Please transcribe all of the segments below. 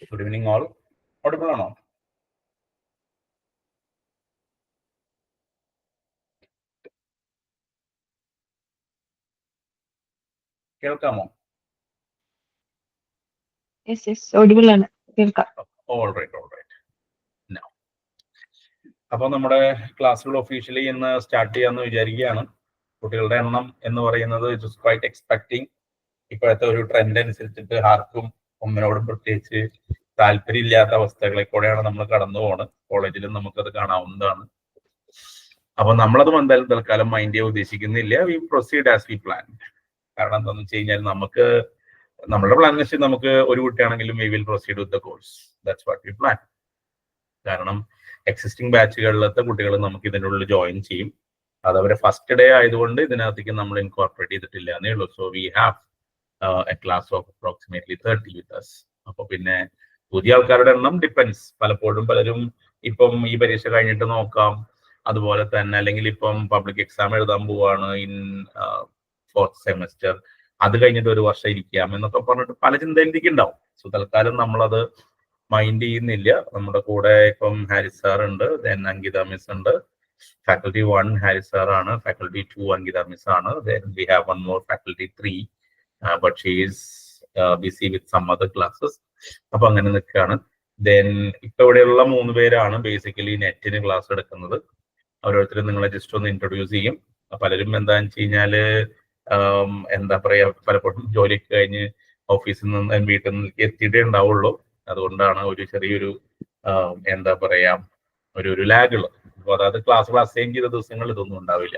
Good evening all. Audible ആണോ? കേൾക്കാമോ? Yes, yes, audible ആണ്. കേൾക്കാം. All right. Now. അപ്പോൾ നമ്മുടെ ക്ലാസ്സുകൾ ഒഫീഷ്യലി ഇന്ന് സ്റ്റാർട്ട് ചെയ്യാമെന്ന് വിചാരിക്കുകയാണ്. കുട്ടികളുടെ എണ്ണം എന്ന് പറയുന്നത് ഇറ്റ് ഇസ് ക്വൈറ്റ് എക്സ്പെക്ടിങ്. ഇപ്പോഴത്തെ ഒരു ട്രെൻഡ് അനുസരിച്ചിട്ട് ആർക്കും ഒന്നിനോടും പ്രത്യേകിച്ച് താല്പര്യമില്ലാത്ത അവസ്ഥകളെ കൂടെയാണ് നമ്മൾ കടന്നു പോകുന്നത്. കോളേജിലും നമുക്കത് കാണാവുന്നതാണ്. അപ്പൊ നമ്മളത് എന്തായാലും തൽക്കാലം മൈൻഡ് ചെയ്യാൻ ഉദ്ദേശിക്കുന്നില്ല. V proceed as we plan. കാരണം എന്താണെന്ന് വെച്ച് കഴിഞ്ഞാൽ നമ്മുടെ പ്ലാൻ എന്ന് വെച്ചാൽ നമുക്ക് ഒരു കുട്ടിയാണെങ്കിലും we will proceed with the course. That's what we plan. കാരണം എക്സിസ്റ്റിംഗ് ബാച്ചുകളിലത്തെ കുട്ടികൾ നമുക്ക് ഇതിൻ്റെ ഉള്ളിൽ ജോയിൻ ചെയ്യും. അത് അവരെ ഫസ്റ്റ് ഡേ ആയതുകൊണ്ട് ഇതിനകത്തേക്ക് നമ്മൾ ഇൻകോർപ്പറേറ്റ് ചെയ്തിട്ടില്ല എന്നേ ഉള്ളൂ. So we have a class of approximately 30 with us. അപ്പൊ പിന്നെ പുതിയ ആൾക്കാരുടെ എണ്ണം ഡിപ്പെൻസ്. പലപ്പോഴും പലരും ഇപ്പം ഈ പരീക്ഷ കഴിഞ്ഞിട്ട് നോക്കാം, അതുപോലെ തന്നെ അല്ലെങ്കിൽ ഇപ്പം പബ്ലിക് എക്സാം എഴുതാൻ പോവാണ് ഇൻ 4th സെമസ്റ്റർ, അത് കഴിഞ്ഞിട്ട് ഒരു വർഷം ഇരിക്കാം എന്നൊക്കെ പറഞ്ഞിട്ട് പല ചിന്തയിലേക്ക് ഉണ്ടാവും. സോ തൽക്കാലം നമ്മളത് മൈൻഡ് ചെയ്യുന്നില്ല. നമ്മുടെ കൂടെ ഇപ്പം ഹാരിസ് സാർ ഉണ്ട്, ദെൻ അങ്കിത മിസ് ഉണ്ട്. ഫാക്കൽറ്റി 1 ഹാരിസ് സാർ ആണ്, ഫാക്കൽറ്റി 2 അങ്കിത മിസ് ആണ്. Then we have one more faculty 3, but she is busy with some other classes. അപ്പൊ അങ്ങനെ നിൽക്കുകയാണ്. ദെൻ ഇപ്പൊ ഇവിടെയുള്ള 3 പേരാണ് ബേസിക്കലി നെറ്റിന് ക്ലാസ് എടുക്കുന്നത്. ഓരോരുത്തരും നിങ്ങളെ ജസ്റ്റ് ഒന്ന് ഇൻട്രൊഡ്യൂസ് ചെയ്യും. പലരും എന്താന്ന് വെച്ച് കഴിഞ്ഞാല് എന്താ പറയാ, പലപ്പോഴും ജോലിയൊക്കെ കഴിഞ്ഞ് ഓഫീസിൽ നിന്ന് വീട്ടിൽ നിന്ന് എത്തിയിട്ടേ ഉണ്ടാവുള്ളൂ. അതുകൊണ്ടാണ് ഒരു ചെറിയൊരു എന്താ പറയാ ഒരു ലാഗ് ഉള്ളത്. അപ്പൊ അതായത് ക്ലാസ് അസൈൻ ചെയ്ത ദിവസങ്ങൾ ഇതൊന്നും ഉണ്ടാവില്ല.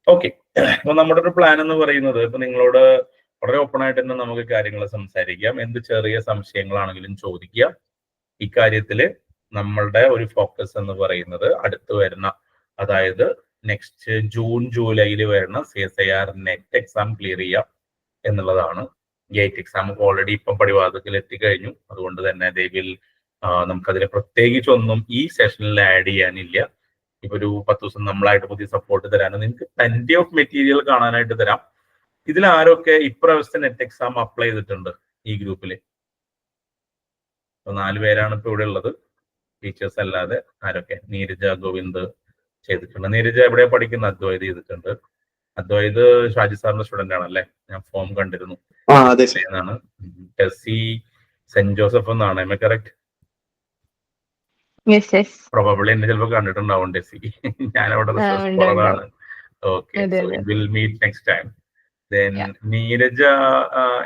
ഓക്കെ, അപ്പൊ നമ്മുടെ ഒരു പ്ലാൻ എന്ന് പറയുന്നത് ഇപ്പൊ നിങ്ങളോട് വളരെ ഓപ്പൺ ആയിട്ട് തന്നെ നമുക്ക് കാര്യങ്ങൾ സംസാരിക്കാം. എന്ത് ചെറിയ സംശയങ്ങളാണെങ്കിലും ചോദിക്കുക. ഇക്കാര്യത്തില് നമ്മളുടെ ഒരു ഫോക്കസ് എന്ന് പറയുന്നത് അടുത്ത് വരുന്ന, അതായത് നെക്സ്റ്റ് ജൂൺ ജൂലൈയിൽ വരുന്ന CSIR നെറ്റ് എക്സാം ക്ലിയർ ചെയ്യുക എന്നുള്ളതാണ്. ഗേറ്റ് എക്സാം ഓൾറെഡി ഇപ്പം പടിവാതിക്കൽ എത്തിക്കഴിഞ്ഞു. അതുകൊണ്ട് തന്നെ നമുക്കതിന് പ്രത്യേകിച്ചൊന്നും ഈ സെഷനിൽ ആഡ് ചെയ്യാനില്ല. ഇപ്പൊ ഒരു 10 ദിവസം നമ്മളായിട്ട് പുതിയ സപ്പോർട്ട് തരാനും നിങ്ങൾക്ക് പ്ലെന്റി ഓഫ് മെറ്റീരിയൽ കാണാനായിട്ട് തരാം. ഇതിൽ ആരൊക്കെ ഇപ്രാവശ്യത്തെ നെറ്റ് എക്സാം അപ്ലൈ ചെയ്തിട്ടുണ്ട് ഈ ഗ്രൂപ്പിൽ? 4 പേരാണ് ഇപ്പൊ ഇവിടെ ഉള്ളത്, ടീച്ചേഴ്സ് അല്ലാതെ. ആരൊക്കെ? നീരജ ഗോവിന്ദ് ചെയ്തിട്ടുണ്ട്. നീരജ എവിടെ പഠിക്കുന്ന? അദ്വൈത് ചെയ്തിട്ടുണ്ട്. അദ്വൈത് ഷാജി സാറിന്റെ സ്റ്റുഡന്റ് ആണല്ലേ? ഞാൻ ഫോം കണ്ടിരുന്നു. ടെസി സെന്റ് ജോസഫ് എന്നാണ്, എം എ കറക്റ്റ്? പ്രോബബ്ലി എന്നെ ചിലപ്പോൾ കണ്ടിട്ടുണ്ടാവും ടെസി. ഞാൻ അവിടെ റിസർച്ച് സ്കോളറാണ്. Okay, so we will meet next time. Then Neeraja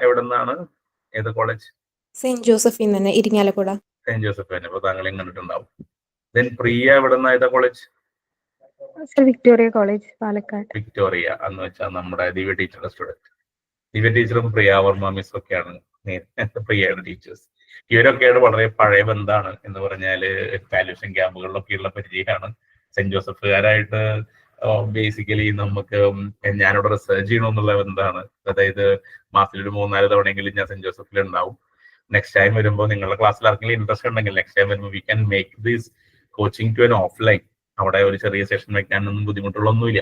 എവിടെ നിന്നാണ്? ഏത് college? Saint Joseph Irinjalakuda. Saint Joseph തന്നെ, അപ്പൊ താങ്കളെയും കണ്ടിട്ടുണ്ടാവും. ദെൻ പ്രിയ എവിടെ നിന്നാ? ഏതാ college? Victoria college, Palakkad. Victoria എന്ന് വെച്ചാൽ നമ്മുടെ ദിവ്യ ടീച്ചറുടെ സ്റ്റുഡന്റ്. ദിവ്യ ടീച്ചറും പ്രിയ വർമ്മ മിസ് ഒക്കെയാണ് പ്രിയയുടെ ടീച്ചേഴ്സ്. ഇവരൊക്കെയാണ് വളരെ പഴയ ബന്ധമാണ്. എന്ന് പറഞ്ഞാല് വാല്യൂഷൻ ക്യാമ്പുകളിലൊക്കെയുള്ള പരിചയമാണ്. സെന്റ് ജോസഫുകാരായിട്ട് ബേസിക്കലി നമുക്ക് ഞാനിവിടെ റിസർച്ച് ചെയ്യണമെന്നുള്ള ബന്ധമാണ്. അതായത് മാസത്തിൽ 3-4 തവണയെങ്കിലും ഞാൻ സെന്റ് ജോസഫിൽ ഉണ്ടാവും. നെക്സ്റ്റ് ടൈം വരുമ്പോൾ നിങ്ങളുടെ ക്ലാസ്സിൽ ആർക്കെങ്കിലും ഇൻട്രസ്റ്റ് ഉണ്ടെങ്കിൽ നെക്സ്റ്റ് ടൈം വരുമ്പോൾ we can make this coaching to an offline. അവിടെ ഒരു ചെറിയ സെഷൻ വെക്കാനൊന്നും ബുദ്ധിമുട്ടുള്ളൊന്നുമില്ല.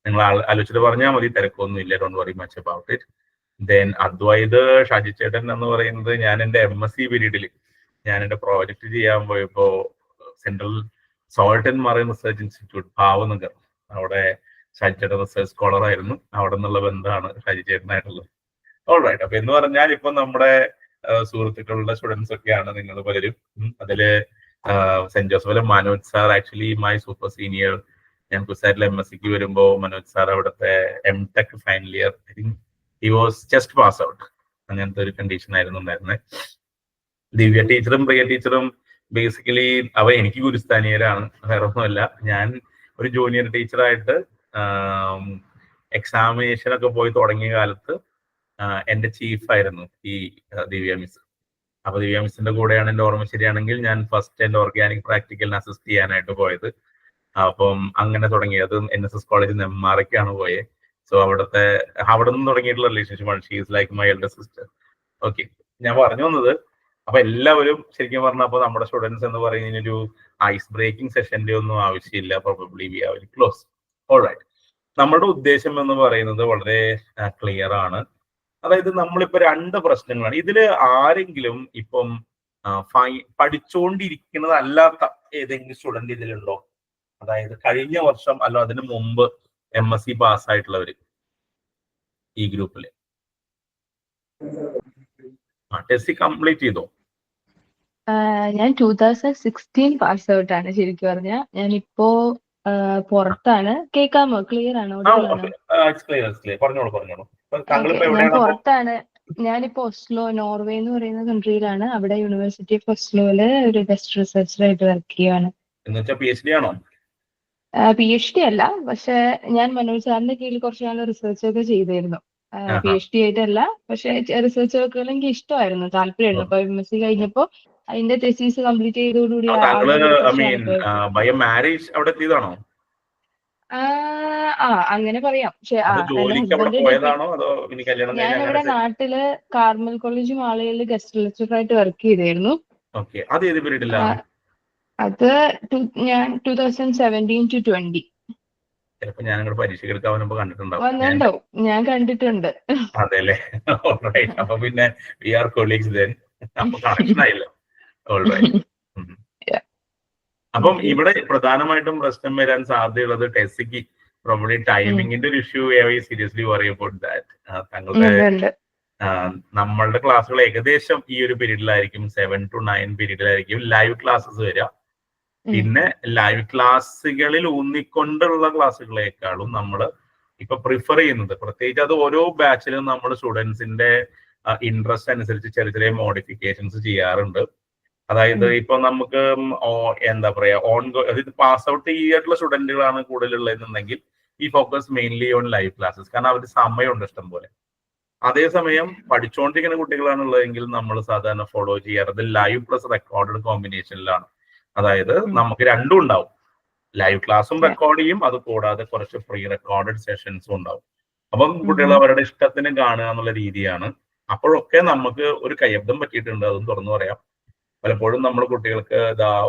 നിങ്ങൾ ആലോചിച്ചിട്ട് പറഞ്ഞാൽ മതി, തിരക്കൊന്നുമില്ല. Don't worry much about it. Then Advaith Shaji ചേട്ടൻ എന്ന് പറയുന്നത് ഞാൻ എൻ്റെ MSc പീരീഡിൽ ഞാൻ എൻ്റെ പ്രോജക്റ്റ് ചെയ്യാൻ പോയപ്പോ central salt and marine research institute Bhavnagar, അവിടെ ഷാജി ചേട്ടൻ റിസർച്ച് സ്കോളർ ആയിരുന്നു. അവിടെ നിന്നുള്ള ബന്ധമാണ് ഷാജി ചേട്ടനായിട്ടുള്ളത്. ഓൾറൈറ്റ്, അപ്പൊ എന്ന് പറഞ്ഞാൽ ഇപ്പൊ നമ്മുടെ സുഹൃത്തുക്കളുടെ സ്റ്റുഡൻസ് ഒക്കെയാണ് നിങ്ങൾ പലരും. അതില് സെന്റ് ജോസഫിലെ Manoj sir actually my super senior. ഞാൻ കുസാറ്റിൽ MScക്ക് വരുമ്പോൾ മനോജ് സാർ അവിടുത്തെ M.Tech final year, I think he was just pass out. അങ്ങനത്തെ ഒരു കണ്ടീഷൻ ആയിരുന്നു ഉണ്ടായിരുന്നത്. ദിവ്യ ടീച്ചറും പ്രിയ ടീച്ചറും ബേസിക്കലി എനിക്ക് ഗുരുസ്ഥാനീയരാണ്, വേറെ ഒന്നുമല്ല. ഞാൻ ഒരു ജൂനിയർ ടീച്ചറായിട്ട് എക്സാമിനേഷൻ ഒക്കെ പോയി തുടങ്ങിയ കാലത്ത് എൻ്റെ ചീഫായിരുന്നു ഈ ദിവ്യ മിസ്. അപ്പൊ ദിവ്യ മിസ്സിന്റെ കൂടെയാണ് എൻ്റെ ഓർമ്മ ശരിയാണെങ്കിൽ ഞാൻ ഫസ്റ്റ് എൻ്റെ ഓർഗാനിക് പ്രാക്ടിക്കലിന് അസിസ്റ്റ് ചെയ്യാനായിട്ട് പോയത്. അപ്പം അങ്ങനെ തുടങ്ങിയത് NSS കോളേജിൽ നെന്മാറയ്ക്കാണ് പോയത്. സോ അവിടെ നിന്ന് തുടങ്ങിയിട്ടുള്ള റിലേഷൻഷിപ്പാണ്. She is like my elder sister. Okay, ഞാൻ പറഞ്ഞു വന്നത് അപ്പൊ എല്ലാവരും ശരിക്കും പറഞ്ഞാൽ അപ്പൊ നമ്മുടെ സ്റ്റുഡൻസ് എന്ന് പറയുന്ന ഒരു ഐസ് ബ്രേക്കിംഗ് സെഷന്റെ ഒന്നും ആവശ്യമില്ല. Probably we are very close. Alright, നമ്മുടെ ഉദ്ദേശം എന്ന് പറയുന്നത് വളരെ ക്ലിയർ ആണ്. അതായത് നമ്മളിപ്പോ 2 പ്രശ്നങ്ങളാണ് ഇതില്. ആരെങ്കിലും ഇപ്പം പഠിച്ചുകൊണ്ടിരിക്കുന്നത് അല്ലാത്ത ഏതെങ്കിലും സ്റ്റുഡന്റ് ഇതിലുണ്ടോ? അതായത് കഴിഞ്ഞ വർഷം അല്ല അതിന് മുമ്പ് MSc പാസ്സായിട്ടുള്ളവര് ഈ ഗ്രൂപ്പില് ടെസ്റ്റ് കംപ്ലീറ്റ് ചെയ്തോ? ഞാൻ 2016 പാസ് ഔട്ട് ആണ് ശരിക്കും പറഞ്ഞ. ഞാനിപ്പോ പുറത്താണ്. കേൾക്കാമോ? ക്ലിയർ ആണോ? audible ആണോ? പറഞ്ഞോളൂ. Okay, ഞാൻ പുറത്താണ്. ഞാനിപ്പോ ഒസ്ലോ, നോർവേ എന്ന് പറയുന്ന കൺട്രിയിലാണ്. അവിടെ യൂണിവേഴ്സിറ്റി ഓഫ് ഒസ്ലോയില് ഒരു ഗസ്റ്റ് റിസർച്ചറായിട്ട് വർക്ക് ചെയ്യുകയാണ്. എന്നുവെച്ചാൽ PhD ആണോ? PhD അല്ല, പക്ഷെ ഞാൻ മനോജ് സാറിന്റെ കീഴിൽ കുറച്ച് നാൾ റിസർച്ച് ഒക്കെ ചെയ്തിരുന്നു. PhD ആയിട്ടല്ല, പക്ഷെ റിസർച്ച് വർക്കുകൾ എനിക്ക് ഇഷ്ടമായിരുന്നു, താല്പര്യമായിരുന്നു. അപ്പൊ MSc കഴിഞ്ഞപ്പോ അതിന്റെ തെസീസ് കംപ്ലീറ്റ് ചെയ്തതോടുകൂടി ബൈ മാരേജ് അവിടെ എത്തിയതാണോ? അങ്ങനെ പറയാം. പക്ഷെ ഞാൻ ഇവിടെ നാട്ടില് കാർമൽ കോളേജ് മാളയിൽ ഗസ്റ്റ് ലെക്ചറായിട്ട് വർക്ക് ചെയ്തായിരുന്നു. അത് ഞാൻ 2017 to 20. ചിലപ്പോ ഞാൻ അങ്ങോട്ട് പരീക്ഷ എടുക്കാൻ വരുമ്പോ കണ്ടിട്ടുണ്ടാവും. ഞാൻ കണ്ടിട്ടുണ്ട്. അതെല്ലേ? അപ്പൊ പിന്നെ വി ആർ കൊളീഗ്സ് ദെൻ. അപ്പൊ കണക്ഷൻ ആയില്ലോ. അപ്പം ഇവിടെ പ്രധാനമായിട്ടും പ്രശ്നം വരാൻ സാധ്യതയുള്ളത് ടെസ്റ്റിക്ക് പ്രോബ്ലി ടൈമിങ്ങിന്റെ ഒരു issue. Seriously worry about that. താങ്കളുടെ നമ്മളുടെ ക്ലാസ്സുകൾ ഏകദേശം ഈ ഒരു പീരീഡിലായിരിക്കും, 7 to 9 പീരീഡിലായിരിക്കും ലൈവ് ക്ലാസ്സസ് വരിക. പിന്നെ ലൈവ് ക്ലാസ്സുകളിൽ ഊന്നിക്കൊണ്ടുള്ള ക്ലാസ്സുകളെക്കാളും നമ്മൾ ഇപ്പൊ പ്രിഫർ ചെയ്യുന്നത്, പ്രത്യേകിച്ച് അത് ഓരോ ബാച്ചിലും നമ്മൾ സ്റ്റുഡൻസിന്റെ ഇൻട്രസ്റ്റ് അനുസരിച്ച് ചെറിയ ചെറിയ മോഡിഫിക്കേഷൻസ് ചെയ്യാറുണ്ട്. അതായത് ഇപ്പൊ നമുക്ക് എന്താ പറയാ അതായത് പാസ് ഔട്ട് ചെയ്തിട്ടുള്ള സ്റ്റുഡന്റുകളാണ് കൂടുതലുള്ളതെന്നുണ്ടെങ്കിൽ ഈ focus mainly on live classes, കാരണം അവർക്ക് സമയമുണ്ട് ഇഷ്ടം പോലെ. അതേസമയം പഠിച്ചുകൊണ്ടിരിക്കുന്ന കുട്ടികളാണുള്ളതെങ്കിൽ നമ്മൾ സാധാരണ ഫോളോ ചെയ്യാറത് ലൈവ് പ്ലസ് റെക്കോർഡഡ് കോമ്പിനേഷനിലാണ്. അതായത് നമുക്ക് രണ്ടും ഉണ്ടാവും, ലൈവ് ക്ലാസ്സും റെക്കോർഡ് ചെയ്യും, അത് കൂടാതെ കുറച്ച് പ്രീ റെക്കോർഡഡ് സെഷൻസും ഉണ്ടാവും. അപ്പം കുട്ടികൾ അവരുടെ ഇഷ്ടത്തിന് കാണുക എന്നുള്ള രീതിയാണ്. അപ്പോഴൊക്കെ നമുക്ക് ഒരു കയ്യബ്ദം പറ്റിയിട്ടുണ്ട്, അതും തുറന്നു പറയാം. പലപ്പോഴും നമ്മൾ കുട്ടികൾക്ക്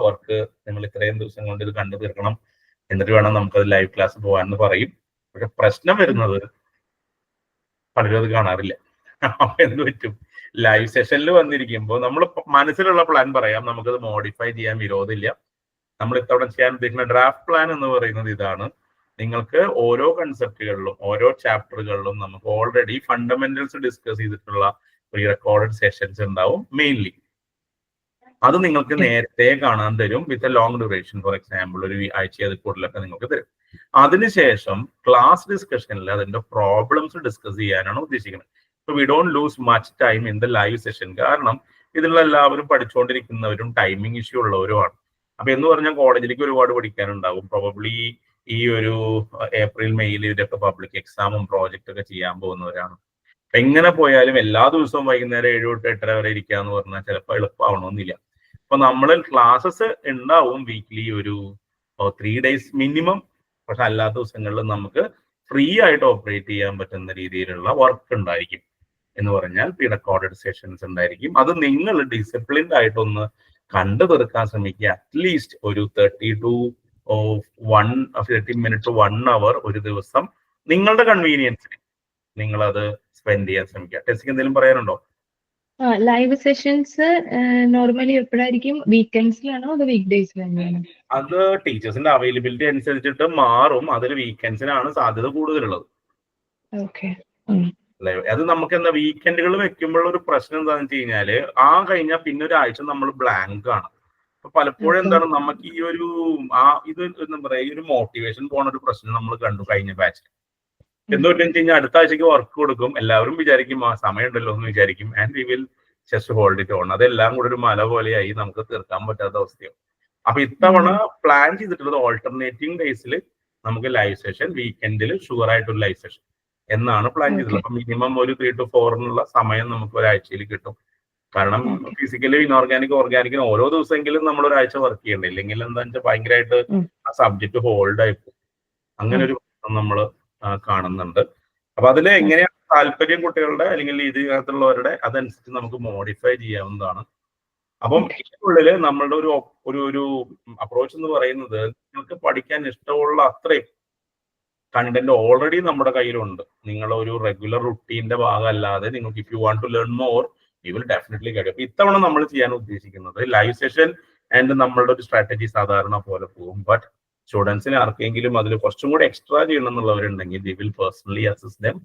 വർക്ക് നിങ്ങൾ ഇത്രയും ദിവസം കൊണ്ട് ഇത് കണ്ടു തീർക്കണം, എന്നിട്ട് വേണം നമുക്കത് ലൈവ് ക്ലാസ് പോകാനെന്ന് പറയും. പക്ഷെ പ്രശ്നം വരുന്നത് പലരും അത് കാണാറില്ല. അപ്പൊ എന്ത് പറ്റും, ലൈവ് സെഷനിൽ വന്നിരിക്കുമ്പോൾ നമ്മൾ മനസ്സിലുള്ള പ്ലാൻ പറയാം, നമുക്കത് മോഡിഫൈ ചെയ്യാൻ വിരോധമില്ല. നമ്മൾ ഇത്തവണ ചെയ്യാൻ ഉദ്ദേശിക്കുന്ന ഡ്രാഫ്റ്റ് പ്ലാൻ എന്ന് പറയുന്നത് ഇതാണ്: നിങ്ങൾക്ക് ഓരോ കൺസെപ്റ്റുകളിലും ഓരോ ചാപ്റ്ററുകളിലും നമുക്ക് ഓൾറെഡി ഫണ്ടമെന്റൽസ് ഡിസ്കസ് ചെയ്തിട്ടുള്ള പ്രീ റെക്കോർഡഡ് സെഷൻസ് ഉണ്ടാവും. മെയിൻലി അത് നിങ്ങൾക്ക് നേരത്തെ കാണാൻ തരും with a long duration. For example ഒരു ആഴ്ച അത് കൂടുതലൊക്കെ നിങ്ങൾക്ക് തരും. അതിനുശേഷം ക്ലാസ് ഡിസ്കഷനിൽ അതിന്റെ പ്രോബ്ലംസ് ഡിസ്കസ് ചെയ്യാനാണ് ഉദ്ദേശിക്കുന്നത്. So we don't lose much time in the live session. കാരണം ഇതിലുള്ള എല്ലാവരും പഠിച്ചുകൊണ്ടിരിക്കുന്നവരും ടൈമിംഗ് ഇഷ്യൂ ഉള്ളവരുമാണ്. അപ്പൊ എന്ന് പറഞ്ഞാൽ കോളേജിലേക്ക് ഒരുപാട് പഠിക്കാനുണ്ടാവും. പ്രോബബ്ലി ഈ ഒരു ഏപ്രിൽ മെയ്യിൽ ഇതൊക്കെ പബ്ലിക് എക്സാമും പ്രോജക്റ്റ് ഒക്കെ ചെയ്യാൻ പോകുന്നവരാണ്. എങ്ങനെ പോയാലും എല്ലാ ദിവസവും വൈകുന്നേരം 7 to 8 വരെ ഇരിക്കുക എന്ന് പറഞ്ഞാൽ ചിലപ്പോൾ എളുപ്പമാവണമെന്നില്ല. അപ്പൊ നമ്മൾ ക്ലാസ്സസ് ഉണ്ടാവും വീക്ക്ലി ഒരു 3 days മിനിമം. പക്ഷെ അല്ലാത്ത ദിവസങ്ങളിൽ നമുക്ക് ഫ്രീ ആയിട്ട് ഓപ്പറേറ്റ് ചെയ്യാൻ പറ്റുന്ന രീതിയിലുള്ള വർക്ക് ഉണ്ടായിരിക്കും. എന്ന് പറഞ്ഞാൽ പ്രീ റെക്കോർഡഡ് സെഷൻസ് ഉണ്ടായിരിക്കും. അത് നിങ്ങൾ ഡിസിപ്ലിൻഡ് ആയിട്ടൊന്ന് കണ്ടു തീർക്കാൻ ശ്രമിക്കുക. അറ്റ്ലീസ്റ്റ് ഒരു 30 minutes to 1 hour ഒരു ദിവസം നിങ്ങളുടെ കൺവീനിയൻസിന് നിങ്ങളത് സ്പെൻഡ് ചെയ്യാൻ ശ്രമിക്കുക. ടെസ്റ്റിക്ക് എന്തെങ്കിലും പറയാനുണ്ടോ? ലൈവ് സെഷൻസ് നോർമലി എപ്പോഴായിരിക്കും? വീക്കെൻഡ്സിലാണോ അതോ വീക്ക് ഡേയ്സിലാണോ? അത് ടീച്ചേഴ്സിന്റെ അവൈലബിലിറ്റി അനുസരിച്ചിട്ട് മാറും. അതിൽ വീക്കെൻഡ്സിനാണ് സാധ്യത കൂടുതലുള്ളത്. അത് നമുക്ക് എന്താ വീക്കെൻഡുകൾ വെക്കുമ്പോൾ ഒരു പ്രശ്നം എന്താണെന്ന് വെച്ച് കഴിഞ്ഞാല് കഴിഞ്ഞാൽ പിന്നെ ഒരാഴ്ച നമ്മൾ ബ്ലാങ്ക് ആണ്. അപ്പൊ പലപ്പോഴും എന്താണ് നമുക്ക് ഈ ഒരു ഇത് എന്താ പറയാ, ഈ ഒരു മോട്ടിവേഷൻ പോണ ഒരു പ്രശ്നം നമ്മൾ കണ്ടു കഴിഞ്ഞ ബാച്ചിൽ. എന്തുകൊണ്ടെന്ന് വെച്ച് കഴിഞ്ഞാൽ അടുത്ത ആഴ്ചക്ക് വർക്ക് കൊടുക്കും, എല്ലാവരും വിചാരിക്കും സമയമുണ്ടല്ലോ എന്ന് വിചാരിക്കും, and we will just hold it on. അതെല്ലാം കൂടെ ഒരു മല പോലെയായി നമുക്ക് തീർക്കാൻ പറ്റാത്ത അവസ്ഥയാണ്. അപ്പൊ ഇത്തവണ പ്ലാൻ ചെയ്തിട്ടുള്ളത് ഓൾട്ടർനേറ്റിംഗ് ഡേയ്സിൽ നമുക്ക് ലൈവ് സെഷൻ, വീക്കെൻഡിൽ ഷുവർ ആയിട്ടൊരു ലൈവ് സെഷൻ എന്നാണ് പ്ലാൻ ചെയ്തിട്ടുള്ളത്. അപ്പൊ മിനിമം ഒരു 3 to 4 സമയം നമുക്ക് ഒരാഴ്ചയിൽ കിട്ടും. കാരണം ഫിസിക്കലി ഇൻഓർഗാനിക് ഓർഗാനിക്കിന് ഓരോ ദിവസമെങ്കിലും നമ്മൾ ഒരാഴ്ച വർക്ക് ചെയ്യണ്ടേ, ഇല്ലെങ്കിൽ എന്താ വെച്ചാൽ ഭയങ്കരമായിട്ട് ആ സബ്ജക്ട് ഹോൾഡ് ആയിപ്പോ. അങ്ങനെ ഒരു നമ്മൾ കാണുന്നുണ്ട്. അപ്പൊ അതിൽ എങ്ങനെയാണ് താല്പര്യം കുട്ടികളുടെ അല്ലെങ്കിൽ ഇതിനകത്തുള്ളവരുടെ അതനുസരിച്ച് നമുക്ക് മോഡിഫൈ ചെയ്യാവുന്നതാണ്. അപ്പം ഇതിനുള്ളിൽ നമ്മളുടെ ഒരു അപ്രോച്ച് എന്ന് പറയുന്നത്, നിങ്ങൾക്ക് പഠിക്കാൻ ഇഷ്ടമുള്ള അത്രയും കണ്ടന്റ് ഓൾറെഡി നമ്മുടെ കയ്യിലുണ്ട്. നിങ്ങളൊരു റെഗുലർ റുട്ടീന്റെ ഭാഗമല്ലാതെ നിങ്ങൾക്ക് if you want to learn more you will definitely കഴിയും. അപ്പൊ ഇത്തവണ നമ്മൾ ചെയ്യാൻ ഉദ്ദേശിക്കുന്നത് ലൈവ് സെഷൻ ആൻഡ് നമ്മളുടെ ഒരു സ്ട്രാറ്റജി സാധാരണ പോലെ പോകും. ബട്ട് സ്റ്റുഡൻസിന് ആർക്കെങ്കിലും അതിൽ കുറച്ചും കൂടി എക്സ്ട്രാ ചെയ്യണം എന്നുള്ളവരുണ്ടെങ്കിൽ we will personally assist them